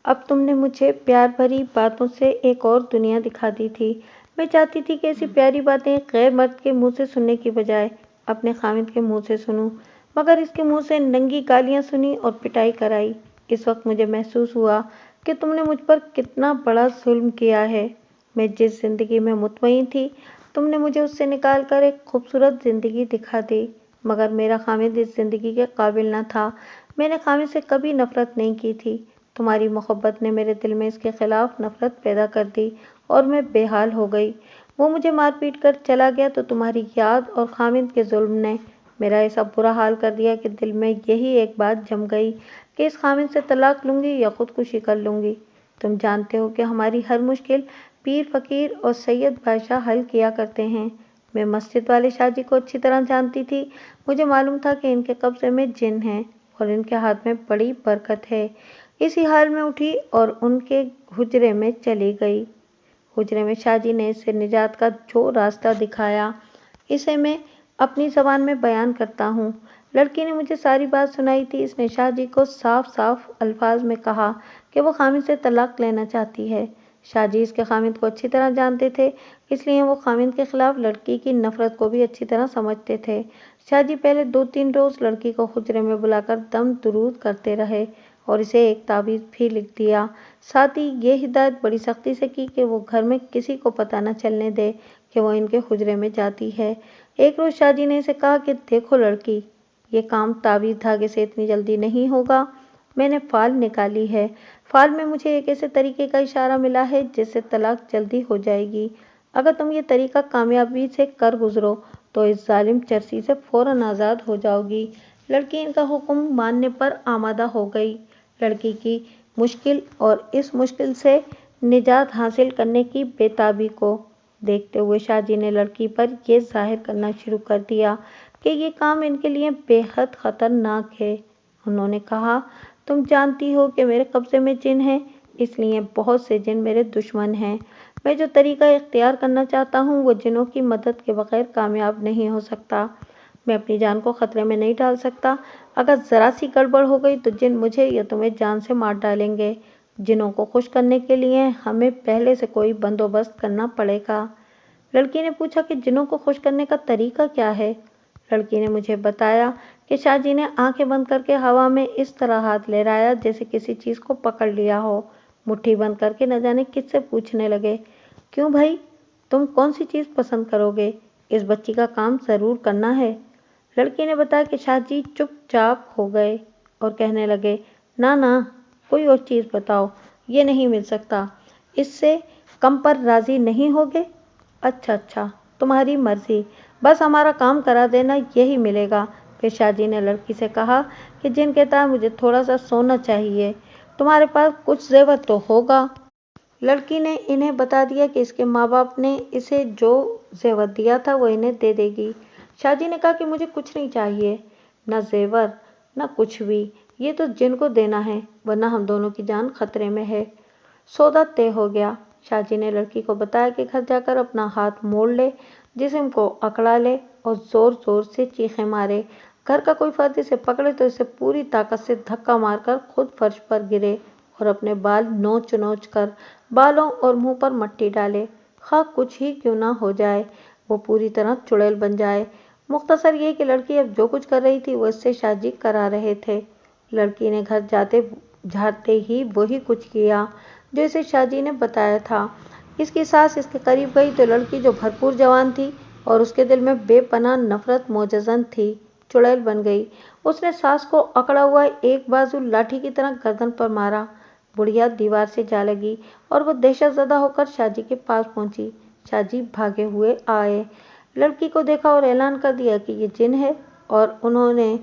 अब तुमने मुझे प्यार भरी बातों से एक और दुनिया दिखा दी थी। मैं चाहती थी कि ऐसी प्यारी बातें गैर मर्द के मुंह से सुनने की बजाय अपने खामिद के मुंह से सुनूं, मगर इसके मुंह से नंगी गालियां सुनी और पिटाई कराई। इस वक्त मुझे महसूस हुआ कि तुमने मुझ पर कितना बड़ा जुल्म किया है। मैं जिस जिंदगी में मुतमईन थी, तुमने मुझे उससे निकाल कर एक खूबसूरत जिंदगी दिखा दी, मगर मेरा खामिद इस जिंदगी के काबिल न था। मैंने खामिद से कभी नफरत नहीं की थी। तुम्हारी मोहब्बत ने मेरे दिल में इसके खिलाफ नफरत पैदा कर दी और मैं बेहाल हो गई। वो मुझे मार पीट कर चला गया तो तुम्हारी याद और खामिद के जुल्म ने मेरा ऐसा बुरा हाल कर दिया कि दिल में यही एक बात जम गई कि इस खामिद से तलाक लूंगी या खुदकुशी कर लूंगी। तुम जानते हो कि हमारी हर मुश्किल पीर फकीर और सैयद बादशाह हल किया करते हैं। मैं मस्जिद वाले शाहजी को अच्छी तरह जानती थी। मुझे मालूम था कि इनके कब्जे में जिन है और इनके हाथ में बड़ी बरकत है। इसी हाल में उठी और उनके हुजरे में चली गई। हुजरे में शाहजी ने इसे निजात का जो रास्ता दिखाया, इसे मैं अपनी ज़बान में बयान करता हूँ। लड़की ने मुझे सारी बात सुनाई थी। इसने शाहजी को साफ साफ अल्फाज में कहा कि वो खामिद से तलाक लेना चाहती है। शाहजी इसके खामिद को अच्छी तरह जानते थे, इसलिए वो खामिद के खिलाफ लड़की की नफरत को भी अच्छी तरह समझते थे। शाहजी पहले 2-3 रोज लड़की को हुजरे में बुलाकर दम दुरूद करते रहे और इसे एक ताबीज़ भी लिख दिया। साथ ही ये हिदायत बड़ी सख्ती से की कि वो घर में किसी को पता न चलने दे कि वो इनके हुजरे में जाती है। एक रोज़ शाहजी ने इसे कहा कि देखो लड़की, ये काम ताबीज़ धागे से इतनी जल्दी नहीं होगा। मैंने फाल निकाली है। फाल में मुझे एक ऐसे तरीके का इशारा मिला है जिससे तलाक जल्दी हो जाएगी। अगर तुम ये तरीका कामयाबी से कर गुजरो तो इस जालिम चर्सी से फौरन आज़ाद हो जाओगी। लड़की इनका हुक्म मानने पर आमादा हो गई। लड़की की मुश्किल और इस मुश्किल से निजात हासिल करने की बेताबी को देखते हुए शाहजी ने लड़की पर यह जाहिर करना शुरू कर दिया कि ये काम इनके लिए बेहद खतरनाक है। उन्होंने कहा, तुम जानती हो कि मेरे कब्जे में जिन है, इसलिए बहुत से जिन मेरे दुश्मन हैं। मैं जो तरीका इख्तियार करना चाहता हूँ वो जिनों की मदद के बगैर कामयाब नहीं हो सकता। मैं अपनी जान को खतरे में नहीं डाल सकता। अगर ज़रा सी गड़बड़ हो गई तो जिन मुझे या तुम्हें जान से मार डालेंगे। जिनों को खुश करने के लिए हमें पहले से कोई बंदोबस्त करना पड़ेगा। लड़की ने पूछा कि जिनों को खुश करने का तरीका क्या है। लड़की ने मुझे बताया कि शाहजी ने आंखें बंद करके हवा में इस तरह हाथ लहराया जैसे किसी चीज़ को पकड़ लिया हो। मुट्ठी बंद करके न जाने किससे पूछने लगे, क्यों भाई, तुम कौन सी चीज़ पसंद करोगे? इस बच्ची का काम ज़रूर करना है। लड़की ने बताया कि शाहजी चुपचाप हो गए और कहने लगे, ना ना, कोई और चीज़ बताओ, ये नहीं मिल सकता। इससे कम पर राज़ी नहीं होगे? अच्छा अच्छा, तुम्हारी मर्जी, बस हमारा काम करा देना, यही मिलेगा। फिर शाहजी ने लड़की से कहा कि जिन कहता है मुझे थोड़ा सा सोना चाहिए, तुम्हारे पास कुछ जेवर तो होगा। लड़की ने इन्हें बता दिया कि इसके माँ बाप ने इसे जो जेवर दिया था वो इन्हें दे देगी। शाहजी ने कहा कि मुझे कुछ नहीं चाहिए, न जेवर न कुछ भी, ये तो जिनको देना है, वरना हम दोनों की जान खतरे में है। सौदा तय हो गया। शाहजी ने लड़की को बताया कि घर जाकर अपना हाथ मोड़ ले, जिस्म को अकड़ा ले और जोर जोर से चीखें मारे। घर का कोई फर्द इसे पकड़े तो इसे पूरी ताकत से धक्का मारकर खुद फर्श पर गिरे और अपने बाल नोच नोच कर बालों और मुंह पर मट्टी डाले। खा कुछ ही क्यों ना हो जाए, वो पूरी तरह चुड़ैल बन जाए। मुख्तसर ये कि लड़की अब जो कुछ कर रही थी वो इससे शाहजी करा रहे थे। लड़की ने घर जाते ही वही कुछ किया जो इसे शाहजी ने बताया था। इसकी सास इसके करीब गई तो लड़की, जो भरपूर जवान थी और उसके दिल में बेपनाह नफरत मौजज़न थी, चुड़ैल बन गई। उसने सास को अकड़ा हुआ एक बाजू लाठी की तरह गर्दन पर मारा। बुढ़िया दीवार से जा लगी और वो दहशतज़दा होकर शाहजी के पास पहुंची। शाहजी भागे हुए आए, लड़की को देखा और ऐलान कर दिया कि ये जिन है और उन्होंने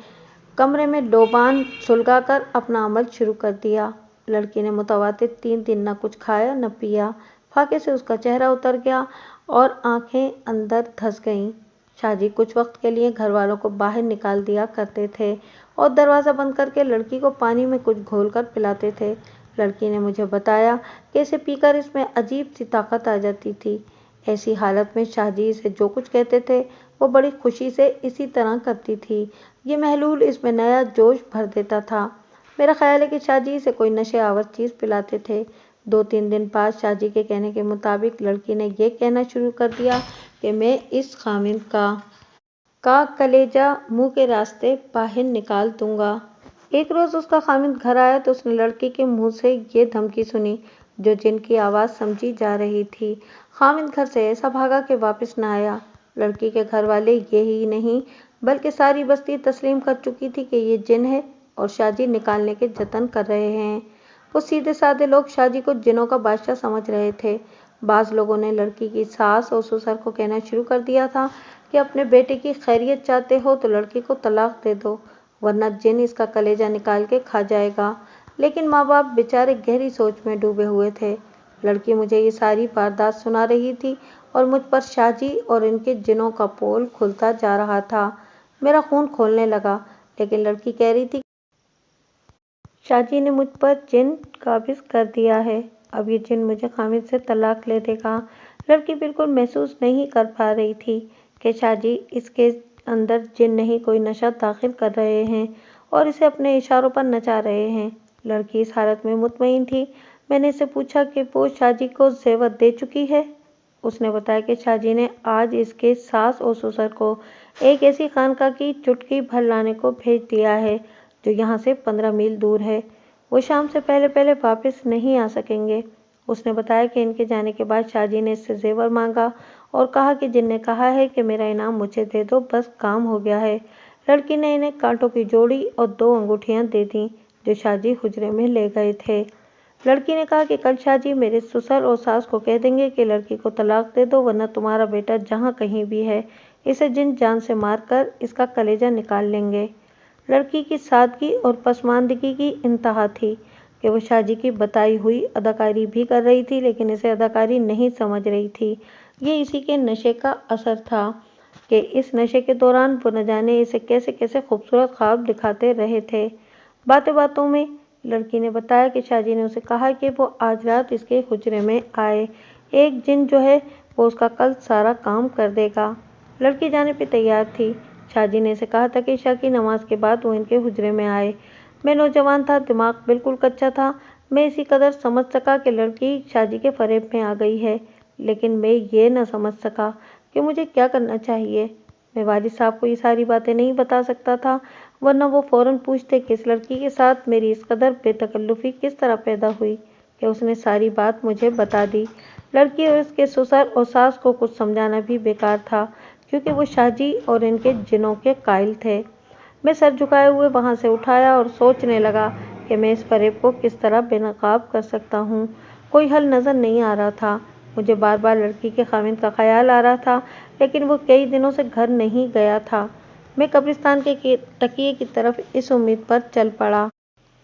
कमरे में लोबान सुलगाकर अपना अमल शुरू कर दिया। लड़की ने मुतवातिर 3 दिन न कुछ खाया न पिया। फाके से उसका चेहरा उतर गया और आंखें अंदर धंस गईं। शाहजी कुछ वक्त के लिए घर वालों को बाहर निकाल दिया करते थे और दरवाज़ा बंद करके लड़की को पानी में कुछ घोलकर पिलाते थे। लड़की ने मुझे बताया कि इसे पीकर इसमें अजीब सी ताकत आ जाती थी। ऐसी हालत में शाहजी इसे जो कुछ कहते थे वो बड़ी खुशी से इसी तरह करती थी। ये महलूल इसमें नया जोश भर देता था। मेरा ख्याल है कि शाह जी इसे कोई नशे आवर चीज़ पिलाते थे। 2-3 दिन बाद शाह जी के कहने के मुताबिक लड़की ने ये कहना शुरू कर दिया कि मैं इस खामिद का कलेजा मुंह के रास्ते बाहर निकाल दूंगा। एक रोज़ उसका खामिद घर आया तो उसने लड़की के मुंह से ये धमकी सुनी, जो जिनकी आवाज़ समझी जा रही थी। खामिद घर से ऐसा भागा कि वापस न आया। लड़की के घर वाले यही नहीं बल्कि सारी बस्ती तस्लीम कर चुकी थी कि ये जिन है और शाह जी निकालने के जतन कर रहे हैं। वो सीधे साधे लोग शाह जी को जिनों का बादशाह समझ रहे थे। बाज़ लोगों ने लड़की की सास और ससुर को कहना शुरू कर दिया था कि अपने बेटे की खैरियत चाहते हो तो लड़की को तलाक दे दो, वरना जिन इसका कलेजा निकाल के खा जाएगा। लेकिन माँ बाप बेचारे गहरी सोच में डूबे हुए थे। लड़की मुझे ये सारी वारदात सुना रही थी और मुझ पर शाह जी और इनके जिनों का पोल खुलता जा रहा था। मेरा खून खौलने लगा, लेकिन लड़की कह रही थी, शाह जी ने मुझ पर जिन काबिज कर दिया है, अब ये जिन मुझे खामिद से तलाक ले देगा। लड़की बिल्कुल महसूस नहीं कर पा रही थी कि शाह जी इसके अंदर जिन नहीं कोई नशा दाखिल कर रहे हैं और इसे अपने इशारों पर नचा रहे हैं। लड़की इस हालत में मुतमईन थी। मैंने इससे पूछा कि वो शाह जी को ज़ेवर दे चुकी है। उसने बताया कि शाह जी ने आज इसके सास और ससुर को एक ऐसी खानका की चुटकी भर लाने को भेज दिया है जो यहाँ से 15 मील दूर है। वो शाम से पहले पहले वापस नहीं आ सकेंगे। उसने बताया कि इनके जाने के बाद शाह जी ने इससे ज़ेवर मांगा और कहा कि जिनने कहा है कि मेरा इनाम मुझे दे दो, बस काम हो गया है। लड़की ने इन्हें कांटों की जोड़ी और 2 अंगूठियाँ दे दी जो शाह जी हुजरे में ले गए थे। लड़की ने कहा कि कल शाह जी मेरे ससुर और सास को कह देंगे कि लड़की को तलाक दे दो, वरना तुम्हारा बेटा जहाँ कहीं भी है इसे जिन जान से मारकर इसका कलेजा निकाल लेंगे। लड़की की सादगी और पसमानदगी की इंतहा थी कि वो शाह जी की बताई हुई अदाकारी भी कर रही थी, लेकिन इसे अदाकारी नहीं समझ रही थी। ये इसी के नशे का असर था कि इस नशे के दौरान वो न जाने इसे कैसे कैसे खूबसूरत ख्वाब दिखाते रहे थे। बातों बातों में लड़की ने बताया कि शाह जी ने उसे कहा कि वो आज रात इसके हुजरे में आए। एक जिन जो है वो उसका कल सारा काम कर देगा। लड़की जाने पे तैयार थी। शाह जी ने इसे कहा था कि इशा की नमाज के बाद वो इनके हुजरे में आए। मैं नौजवान था, दिमाग बिल्कुल कच्चा था। मैं इसी कदर समझ सका कि लड़की शाह जी के फरेब में आ गई है, लेकिन मैं ये न समझ सका कि मुझे क्या करना चाहिए। मैं वालिद साहब को ये सारी बातें नहीं बता सकता था, वरना वो फ़ौरन पूछते कि इस लड़की के साथ मेरी इस कदर बेतकल्लुफ़ी किस तरह पैदा हुई कि उसने सारी बात मुझे बता दी। लड़की और इसके ससुर और सास को कुछ समझाना भी बेकार था, क्योंकि वो शाह जी और इनके जिनों के कायल थे। मैं सर झुकाए हुए वहाँ से उठाया और सोचने लगा कि मैं इस फरेब को किस तरह बेनकाब कर सकता हूँ। कोई हल नज़र नहीं आ रहा था। मुझे बार बार लड़की के खामिद का ख्याल आ रहा था, लेकिन वो कई दिनों से घर नहीं गया था। मैं कब्रिस्तान के तकिए की तरफ इस उम्मीद पर चल पड़ा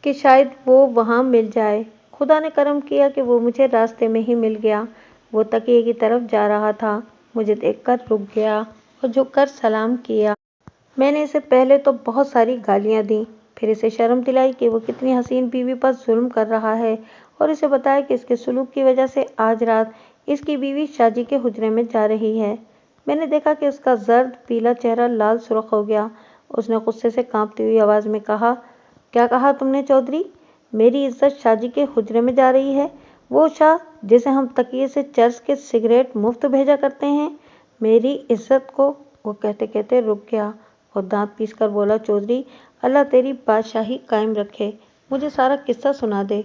कि शायद वो वहाँ मिल जाए। खुदा ने करम किया कि वो मुझे रास्ते में ही मिल गया। वो तकिए की तरफ जा रहा था। मुझे देखकर रुक गया और झुककर सलाम किया। मैंने इसे पहले तो बहुत सारी गालियाँ दी, फिर इसे शर्म दिलाई कि वो कितनी हसीन बीवी पर जुल्म कर रहा है और इसे बताया कि इसके सलूक की वजह से आज रात इसकी बीवी शाह जी के हुजरे में जा रही है। मैंने देखा कि उसका जर्द पीला चेहरा लाल सुर्ख हो गया। उसने गुस्से से कांपती हुई आवाज़ में कहा, क्या कहा तुमने चौधरी? मेरी इज्जत शाह जी के हुजरे में जा रही है? वो शाह जिसे हम तकिए से चर्च के सिगरेट मुफ्त भेजा करते हैं? मेरी इज्जत को? वो कहते कहते रुक गया और दांत पीस कर बोला, चौधरी, अल्लाह तेरी बादशाही कायम रखे, मुझे सारा किस्सा सुना दे।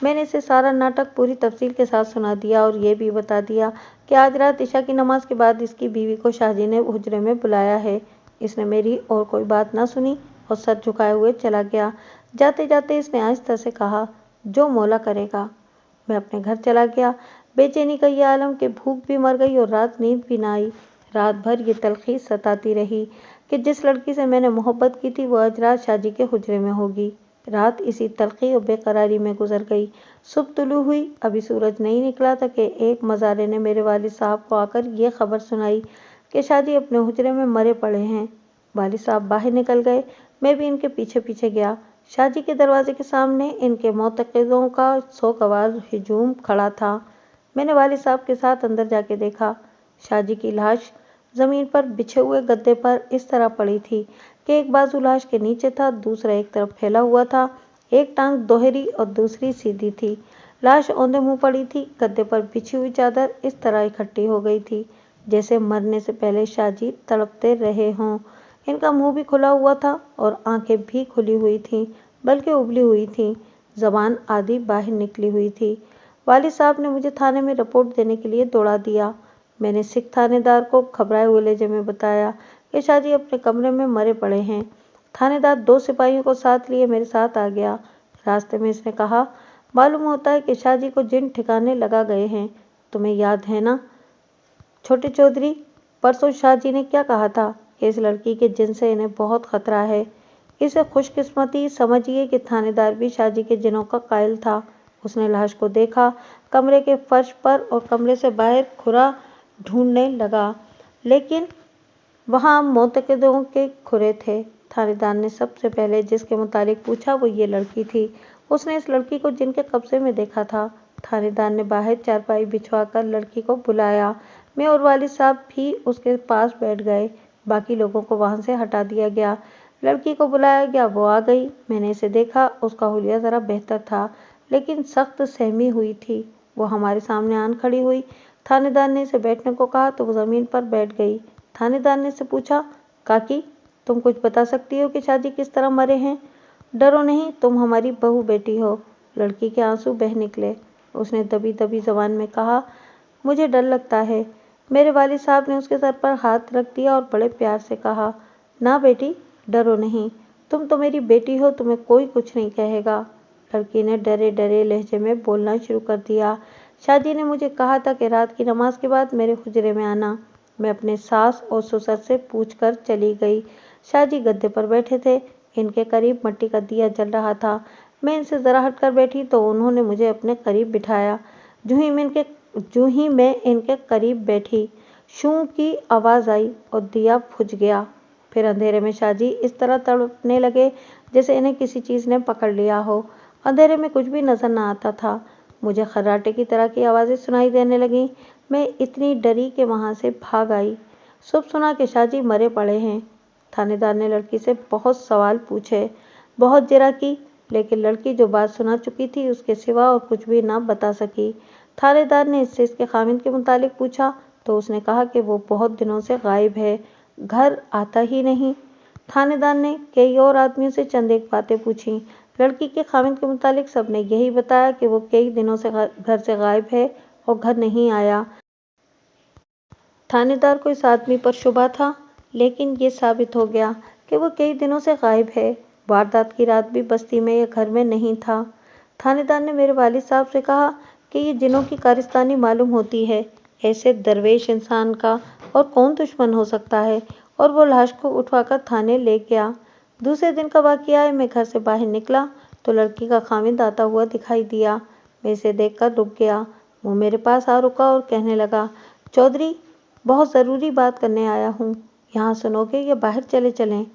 मैंने इसे सारा नाटक पूरी तफसील के साथ सुना दिया और ये भी बता दिया कि आज रात इशा की नमाज के बाद इसकी बीवी को शाह जी ने हुजरे में बुलाया है। इसने मेरी और कोई बात ना सुनी और सर झुकाए हुए चला गया। जाते जाते इसने आहिस्ता से कहा, जो मौला करेगा। मैं अपने घर चला गया। बेचैनी का ये आलम कि भूख भी मर गई और रात नींद भी ना आई। रात भर ये तलखी सताती रही कि जिस लड़की से मैंने मोहब्बत की थी वो आज रात शाह जी के हुजरे में होगी। रात इसी तलखी और बेकरारी में गुजर गई। सुबह तुलू हुई, अभी सूरज नहीं निकला था कि एक मज़ारे ने मेरे वालिद साहब को आकर ये खबर सुनाई कि शाह जी अपने हुजरे में मरे पड़े हैं। वालिद साहब बाहर निकल गए। मैं भी इनके पीछे पीछे गया। शाह जी के दरवाजे के सामने इनके मोतक़िदों का शोकवार हजूम खड़ा था। मैंने वालिद साहब के साथ अंदर जाके देखा। शाह जी की लाश ज़मीन पर बिछे हुए गद्दे पर इस तरह पड़ी थी कि एक बाजू लाश के नीचे था, दूसरा एक तरफ फैला हुआ था। एक टांग दोहरी और दूसरी सीधी थी। लाश औंधे मुंह पड़ी थी। गद्दे पर बिछी हुई चादर इस तरह इकट्ठी हो गई थी जैसे मरने से पहले शाहजी तड़पते रहे हों। इनका मुंह भी खुला हुआ था और आंखें भी खुली हुई थीं, बल्कि उबली हुई थीं। जबान आधी बाहर निकली हुई थी। वालिद साहब ने मुझे थाने में रिपोर्ट देने के लिए दौड़ा दिया। मैंने सिख थानेदार को घबराए हुए लहजे में बताया कि शाहजी अपने कमरे में मरे पड़े हैं। थानेदार 2 सिपाहियों को साथ लिए मेरे साथ आ गया। रास्ते में इसने कहा, मालूम होता है कि शाहजी को जिन ठिकाने लगा गए हैं। तुम्हें याद है ना छोटे चौधरी, परसों शाहजी ने क्या कहा था कि इस लड़की के जिन से इन्हें बहुत खतरा है। इसे खुशकिस्मती समझिए कि थानेदार भी शाहजी के जिनों का कायल था। उसने लाश को देखा, कमरे के फर्श पर और कमरे से बाहर खुरा ढूंढने लगा, लेकिन वहां मोतकदों के खुरे थे। थानेदार ने सबसे पहले जिसके मुतालिक पूछा वो ये लड़की थी। उसने इस लड़की को जिनके कब्जे में देखा था। थानेदार ने बाहर चारपाई बिछवाकर लड़की को बुलाया। मैं और वालिद साहब भी उसके पास बैठ गए। बाकी लोगों को वहां से हटा दिया गया। लड़की को बुलाया गया, वो आ गई। मैंने इसे देखा। उसका हुलिया जरा बेहतर था, लेकिन सख्त सहमी हुई थी। वो हमारे सामने आन खड़ी हुई। थानेदार ने इसे बैठने को कहा तो वो जमीन पर बैठ गई। थानेदार ने इससे पूछा, काकी, तुम कुछ बता सकती हो कि शाहजी किस तरह मरे हैं? डरो नहीं, तुम हमारी बहू बेटी हो। लड़की के आंसू बह निकले। उसने दबी दबी जबान में कहा, मुझे डर लगता है। मेरे वालिद साहब ने उसके सर पर हाथ रख दिया और बड़े प्यार से कहा, ना बेटी, डरो नहीं, तुम तो मेरी बेटी हो, तुम्हें कोई कुछ नहीं कहेगा। लड़की ने डरे डरे लहजे में बोलना शुरू कर दिया, शाहजी ने मुझे कहा था कि रात की नमाज के बाद मेरे हुजरे में आना। मैं अपने सास और ससुर से पूछकर चली गई। शाहजी गद्दे पर बैठे थे। इनके करीब मिट्टी का दिया जल रहा था। मैं इनसे जरा हटकर बैठी तो उन्होंने मुझे अपने करीब बिठाया। यूं ही मैं इनके करीब बैठी, शू की आवाज़ आई और दिया बुझ गया। फिर अंधेरे में शाहजी इस तरह तड़पने लगे जैसे इन्हें किसी चीज़ ने पकड़ लिया हो। अंधेरे में कुछ भी नजर न आता था। मुझे खर्राटे की तरह की आवाज़ें सुनाई देने लगीं। मैं इतनी डरी कि वहाँ से भाग आई। सुबह सुना कि शाहजी मरे पड़े हैं। थानेदार ने लड़की से बहुत सवाल पूछे, बहुत जिरा की, लेकिन लड़की जो बात सुना चुकी थी उसके सिवा और कुछ भी ना बता सकी। थानेदार ने इससे इसके खामिद के मुतालिक पूछा तो उसने कहा कि वो बहुत दिनों से गायब है, घर आता ही नहीं। थानेदार ने कई और आदमियों से चंद एक बातें पूछी। लड़की के खामिद के मुतालिक सब ने यही बताया कि वो कई दिनों से घर से गायब है और घर नहीं आया। थानेदार को इस आदमी पर शुबा था, लेकिन ये साबित हो गया कि वो कई दिनों से गायब है। वारदात की रात भी बस्ती में या घर में नहीं था। थानेदार ने मेरे वालिद साहब से कहा कि ये जिनों की कारस्तानी मालूम होती है। ऐसे दरवेश इंसान का और कौन दुश्मन हो सकता है? और वो लाश को उठवाकर थाने ले गया। दूसरे दिन का वाक़या है, मैं घर से बाहर निकला तो लड़की का खामिद आता हुआ दिखाई दिया। मैं इसे देखकर रुक गया। वो मेरे पास आ रुका और कहने लगा, चौधरी, बहुत ज़रूरी बात करने आया हूँ, यहाँ सुनोगे या बाहर चले चलें?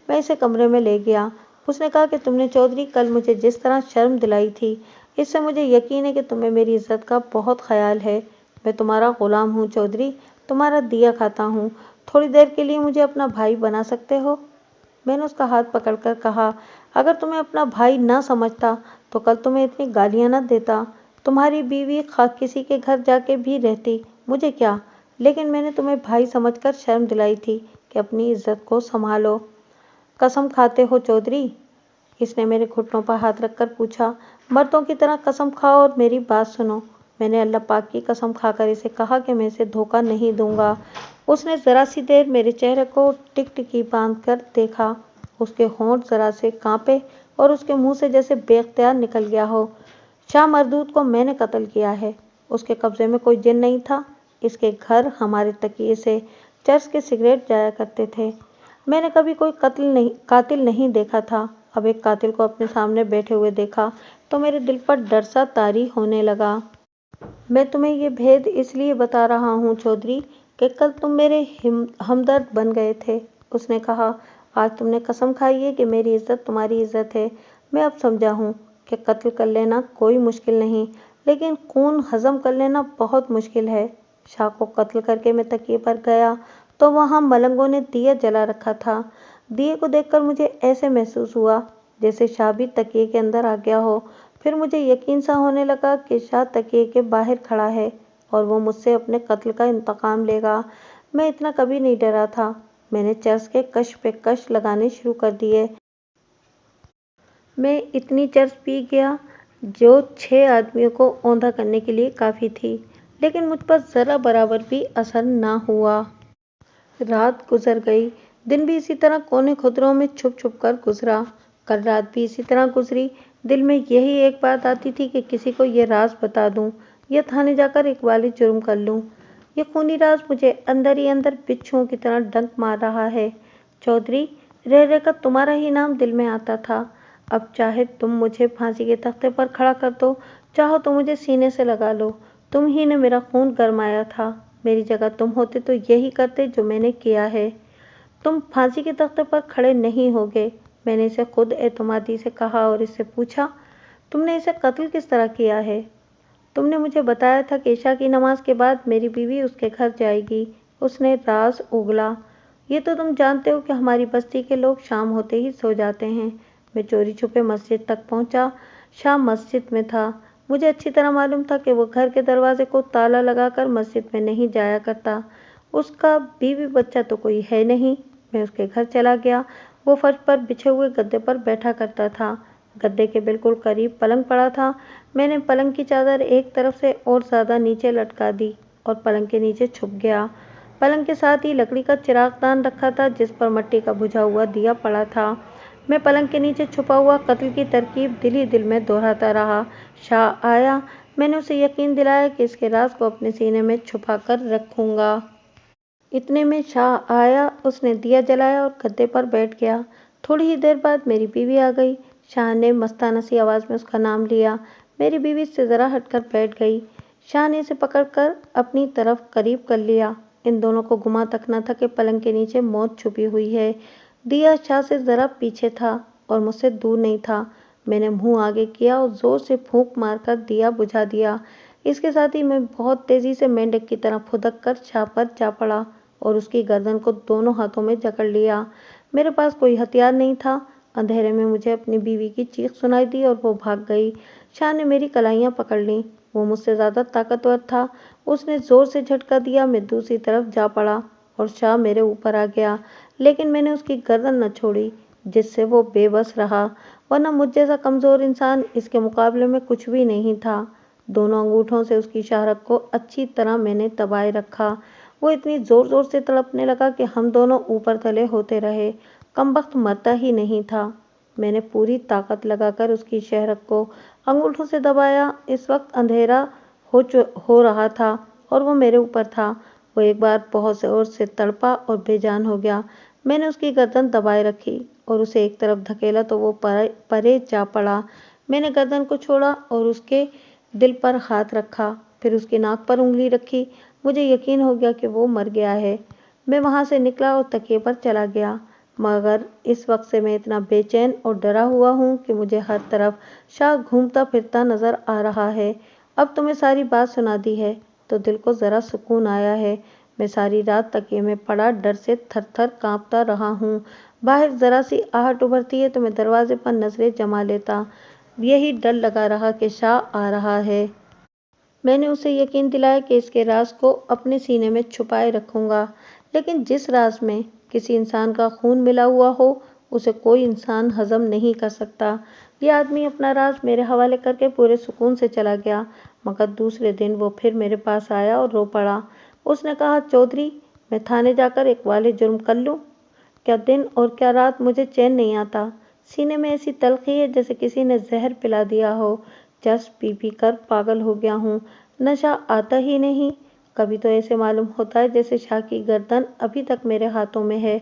मैं इसे कमरे में ले गया। उसने कहा कि तुमने चौधरी कल मुझे जिस तरह शर्म दिलाई थी, इससे मुझे यकीन है कि तुम्हें मेरी इज्जत का बहुत ख्याल है। मैं तुम्हारा ग़ुलाम हूँ चौधरी, तुम्हारा दिया खाता हूँ। थोड़ी देर के लिए मुझे अपना भाई बना सकते हो? मैंने उसका हाथ पकड़कर कहा, अगर तुम्हें अपना भाई ना समझता तो कल तुम्हें इतनी गालियाँ न देता। तुम्हारी बीवी खा किसी के घर जाके भी रहती, मुझे क्या, लेकिन मैंने तुम्हें भाई समझकर शर्म दिलाई थी कि अपनी इज्जत को संभालो। कसम खाते हो चौधरी? इसने मेरे घुटनों पर हाथ रखकर पूछा। मर्दों की तरह कसम खाओ और मेरी बात सुनो। मैंने अल्लाह पाक की कसम खाकर इसे कहा कि मैं इसे धोखा नहीं दूंगा। उसने ज़रा सी देर मेरे चेहरे को टिकटिकी बांध कर देखा। उसके होंठ ज़रा से कांपे और उसके मुंह से जैसे बेख्तियार निकल गया हो, शाह मरदूद को मैंने कत्ल किया है। उसके कब्जे में कोई जिन नहीं था। इसके घर हमारे तकिए से चर्च के सिगरेट जाया करते थे। मैंने कभी कोई कातिल नहीं देखा था। अब एक कातिल को अपने सामने बैठे हुए देखा तो मेरे दिल पर डर सा तारी होने लगा। मैं तुम्हें ये भेद इसलिए बता रहा हूँ चौधरी कि कल तुम मेरे हमदर्द बन गए थे। उसने कहा, आज तुमने कसम खाई है कि मेरी इज्जत तुम्हारी इज्जत है। मैं अब समझा हूँ कि कत्ल कर लेना कोई मुश्किल नहीं, लेकिन खून हजम कर लेना बहुत मुश्किल है। शाह को कत्ल करके मैं तकिए पर गया तो वहाँ मलंगों ने दिया जला रखा था। दिए को देखकर मुझे ऐसे महसूस हुआ जैसे शाह भी तकिए के अंदर आ गया हो। फिर मुझे यकीन सा होने लगा कि शाह तकिए के बाहर खड़ा है और वो मुझसे अपने कत्ल का इंतकाम लेगा। मैं इतना कभी नहीं डरा था। मैंने चर्च के कश पे कश लगाने शुरू कर दिए। मैं इतनी चर्च पी गया जो 6 आदमियों को औंधा करने के लिए काफ़ी थी, लेकिन मुझ पर ज़रा बराबर भी असर ना हुआ। रात गुजर गई, दिन भी इसी तरह कोने खुदरों में छुप छुप कर गुजरा। कल रात भी इसी तरह गुजरी। दिल में यही एक बात आती थी कि किसी को ये राज बता दूं या थाने जाकर एक वाली जुर्म कर लूं। ये खूनी राज मुझे अंदर ही अंदर बिच्छुओं की तरह डंक मार रहा है। चौधरी, रह रहकर तुम्हारा ही नाम दिल में आता था। अब चाहे तुम मुझे फांसी के तख्ते पर खड़ा कर दो, चाहो तो मुझे सीने से लगा लो। तुम ही ने मेरा खून गरमाया था। मेरी जगह तुम होते तो यही करते जो मैंने किया है। तुम फांसी के तख्ते पर खड़े नहीं होगे। मैंने इसे खुद एतमादी से कहा और इससे पूछा, तुमने इसे कत्ल किस तरह किया है? तुमने मुझे बताया था कि इशा की नमाज के बाद मेरी बीवी उसके घर जाएगी। उसने राज उगला। ये तो तुम जानते हो कि हमारी बस्ती के लोग शाम होते ही सो जाते हैं। मैं चोरी छुपे मस्जिद तक पहुंचा। शाह मस्जिद में था। मुझे अच्छी तरह मालूम था कि वो घर के दरवाजे को ताला लगाकर मस्जिद में नहीं जाया करता। उसका बीवी बच्चा तो कोई है नहीं। मैं उसके घर चला गया। वो फर्श पर बिछे हुए गद्दे पर बैठा करता था। गद्दे के बिल्कुल करीब पलंग पड़ा था। मैंने पलंग की चादर एक तरफ से और ज़्यादा नीचे लटका दी और पलंग के नीचे छुप गया। पलंग के साथ ही लकड़ी का चिरागदान रखा था जिस पर मिट्टी का बुझा हुआ दिया पड़ा था। मैं पलंग के नीचे छुपा हुआ कत्ल की तरकीब दिल ही दिल में दोहराता रहा। शाह आया। मैंने उसे यकीन दिलाया कि इसके राज को अपने सीने में छुपा कर रखूंगा। इतने में शाह आया। उसने दिया जलाया और गद्दे पर बैठ गया। थोड़ी ही देर बाद मेरी बीवी आ गई। शाह ने मस्ताना सी आवाज़ में उसका नाम लिया। मेरी बीवी इससे ज़रा हटकर बैठ गई। शाह ने इसे पकड़कर अपनी तरफ करीब कर लिया। इन दोनों को गुमा तक न था कि पलंग के नीचे मौत छुपी हुई है। दिया शाह से ज़रा पीछे था और मुझसे दूर नहीं था। मैंने मुंह आगे किया और ज़ोर से फूंक मारकर दिया बुझा दिया। इसके साथ ही मैं बहुत तेज़ी से मेंढक की तरह फुदक कर शाह पर जा पड़ा और उसकी गर्दन को दोनों हाथों में जकड़ लिया। मेरे पास कोई हथियार नहीं था। अंधेरे में मुझे अपनी बीवी की चीख सुनाई दी और वो भाग गई। शाह ने मेरी कलाइयाँ पकड़ लीं। वो मुझसे ज़्यादा ताकतवर था। उसने ज़ोर से झटका दिया। मैं दूसरी तरफ जा पड़ा और शाह मेरे ऊपर आ गया, लेकिन मैंने उसकी गर्दन न छोड़ी, जिससे वो बेबस रहा, वरना मुझ जैसा कमज़ोर इंसान इसके मुकाबले में कुछ भी नहीं था। दोनों अंगूठों से उसकी शाहरग को अच्छी तरह मैंने दबाए रखा। वो इतनी ज़ोर ज़ोर से तड़पने लगा कि हम दोनों ऊपर तले होते रहे। कमबख्त मरता ही नहीं था। मैंने पूरी ताकत लगाकर उसकी शाहरग को अंगूठों से दबाया। इस वक्त अंधेरा हो रहा था और वो मेरे ऊपर था। वो एक बार बहुत ज़ोर से तड़पा और बेजान हो गया। मैंने उसकी गर्दन दबाए रखी और उसे एक तरफ धकेला तो वो परे जा पड़ा। मैंने गर्दन को छोड़ा और उसके दिल पर हाथ रखा, फिर उसकी नाक पर उंगली रखी। मुझे यकीन हो गया कि वो मर गया है। मैं वहाँ से निकला और तकिए पर चला गया, मगर इस वक्त से मैं इतना बेचैन और डरा हुआ हूँ कि मुझे हर तरफ शाह घूमता फिरता नजर आ रहा है। अब तुम्हें सारी बात सुना दी है तो दिल को ज़रा सुकून आया है। मैं सारी रात तकिए में पड़ा डर से थर थर काँपता रहा हूँ। बाहर ज़रा सी आहट उभरती है तो मैं दरवाजे पर नजरें जमा लेता। यही डर लगा रहा कि शाह आ रहा है। मैंने उसे यकीन दिलाया कि इसके राज को अपने सीने में छुपाए रखूंगा, लेकिन जिस राज में किसी इंसान का खून मिला हुआ हो उसे कोई इंसान हजम नहीं कर सकता। यह आदमी अपना राज मेरे हवाले करके पूरे सुकून से चला गया, मगर दूसरे दिन वो फिर मेरे पास आया और रो पड़ा। उसने कहा, चौधरी, मैं थाने जाकर एक वाले जुर्म कर लूँ? क्या दिन और क्या रात मुझे चैन नहीं आता। सीने में ऐसी तलखी है जैसे किसी ने जहर पिला दिया हो। चर्च पी पी कर पागल हो गया हूँ। नशा आता ही नहीं। कभी तो ऐसे मालूम होता है जैसे शाह की गर्दन अभी तक मेरे हाथों में है।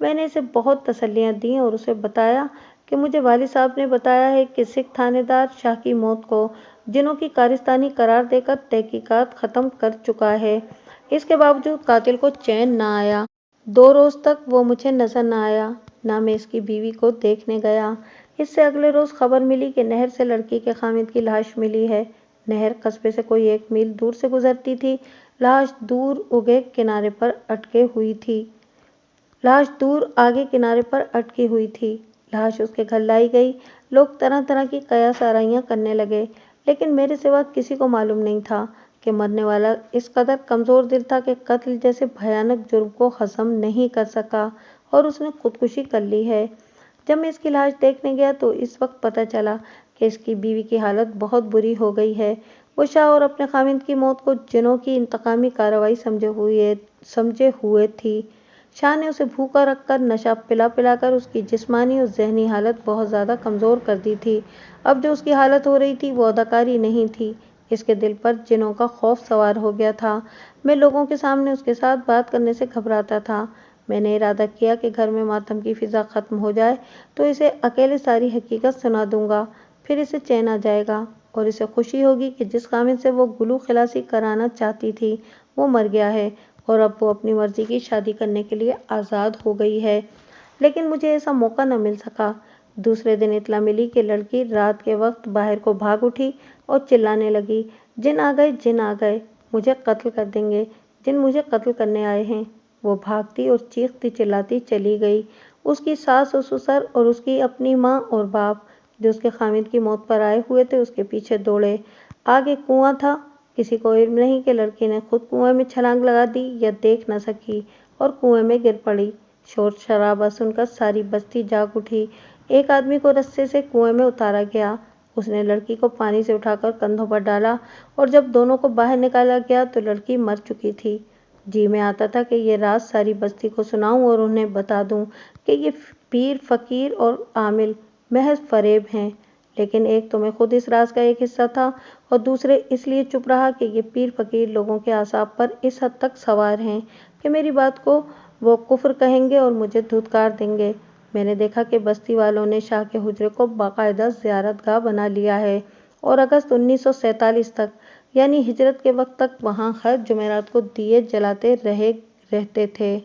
मैंने इसे बहुत तसल्लियाँ दी और उसे बताया कि मुझे वाली साहब ने बताया है कि सिख थानेदार शाह की मौत को जिनों की कारिस्तानी करार देकर तहकीकात ख़त्म कर चुका है। इसके बावजूद कातिल को चैन न आया। 2 रोज़ तक वो मुझे नजर न आया, ना मैं इसकी बीवी को देखने गया। इससे अगले रोज़ खबर मिली कि नहर से लड़की के खामिद की लाश मिली है। नहर कस्बे से कोई 1 मील दूर से गुजरती थी। लाश दूर उगे किनारे पर अटके हुई थी। लाश दूर आगे किनारे पर अटकी हुई थी। लाश उसके घर लाई गई। लोग तरह तरह की कयास आराइयाँ करने लगे, लेकिन मेरे सिवा किसी को मालूम नहीं था कि मरने वाला इस कदर कमज़ोर दिल था कि कत्ल जैसे भयानक जुर्म को हज़म नहीं कर सका और उसने खुदकुशी कर ली है। जब मैं इसकी लाश देखने गया तो इस वक्त पता चला कि इसकी बीवी की हालत बहुत बुरी हो गई है। वो शाह और अपने खाविंद की मौत को जिनों की इंतकामी कार्रवाई समझे हुए थी। शाह ने उसे भूखा रखकर नशा पिला पिलाकर उसकी जिस्मानी और जहनी हालत बहुत ज़्यादा कमज़ोर कर दी थी। अब जो उसकी हालत हो रही थी वो अदाकारी नहीं थी, इसके दिल पर जिनों का खौफ सवार हो गया था। मैं लोगों के सामने उसके साथ बात करने से घबराता था। मैंने इरादा किया कि घर में मातम की फिज़ा ख़त्म हो जाए तो इसे अकेले सारी हकीकत सुना दूंगा। फिर इसे चैन आ जाएगा और इसे खुशी होगी कि जिस कामिल से वो गुलू खिलासी कराना चाहती थी वो मर गया है और अब वो अपनी मर्जी की शादी करने के लिए आज़ाद हो गई है। लेकिन मुझे ऐसा मौका न मिल सका। दूसरे दिन इत्तला मिली कि लड़की रात के वक्त बाहर को भाग उठी और चिल्लाने लगी, जिन आ गए, जिन आ गए, मुझे कत्ल कर देंगे, जिन मुझे कत्ल करने आए हैं। वो भागती और चीखती चिल्लाती चली गई। उसकी सास और ससुर और उसकी अपनी माँ और बाप जो उसके खामिद की मौत पर आए हुए थे उसके पीछे दौड़े। आगे कुआं था। किसी को इल्म नहीं कि लड़की ने खुद कुएं में छलांग लगा दी या देख न सकी और कुएं में गिर पड़ी। शोर शराबा सुनकर सारी बस्ती जाग उठी। एक आदमी को रस्से से कुएं में उतारा गया। उसने लड़की को पानी से उठाकर कंधों पर डाला और जब दोनों को बाहर निकाला गया तो लड़की मर चुकी थी। जी में आता था कि ये राज सारी बस्ती को सुनाऊं और उन्हें बता दूं कि ये पीर फकीर और आमिल महज फरेब हैं। लेकिन एक तो मैं खुद इस राज का एक हिस्सा था और दूसरे इसलिए चुप रहा कि ये पीर फकीर लोगों के आसाब पर इस हद तक सवार हैं कि मेरी बात को वो कुफ्र कहेंगे और मुझे धुतकार देंगे। मैंने देखा कि बस्ती वालों ने शाह के हुजरे को बाकायदा ज़ियारतगाह बना लिया है और अगस्त 1947 तक यानी हिजरत के वक्त तक वहाँ हर जुमेरात को दिए जलाते रहते थे।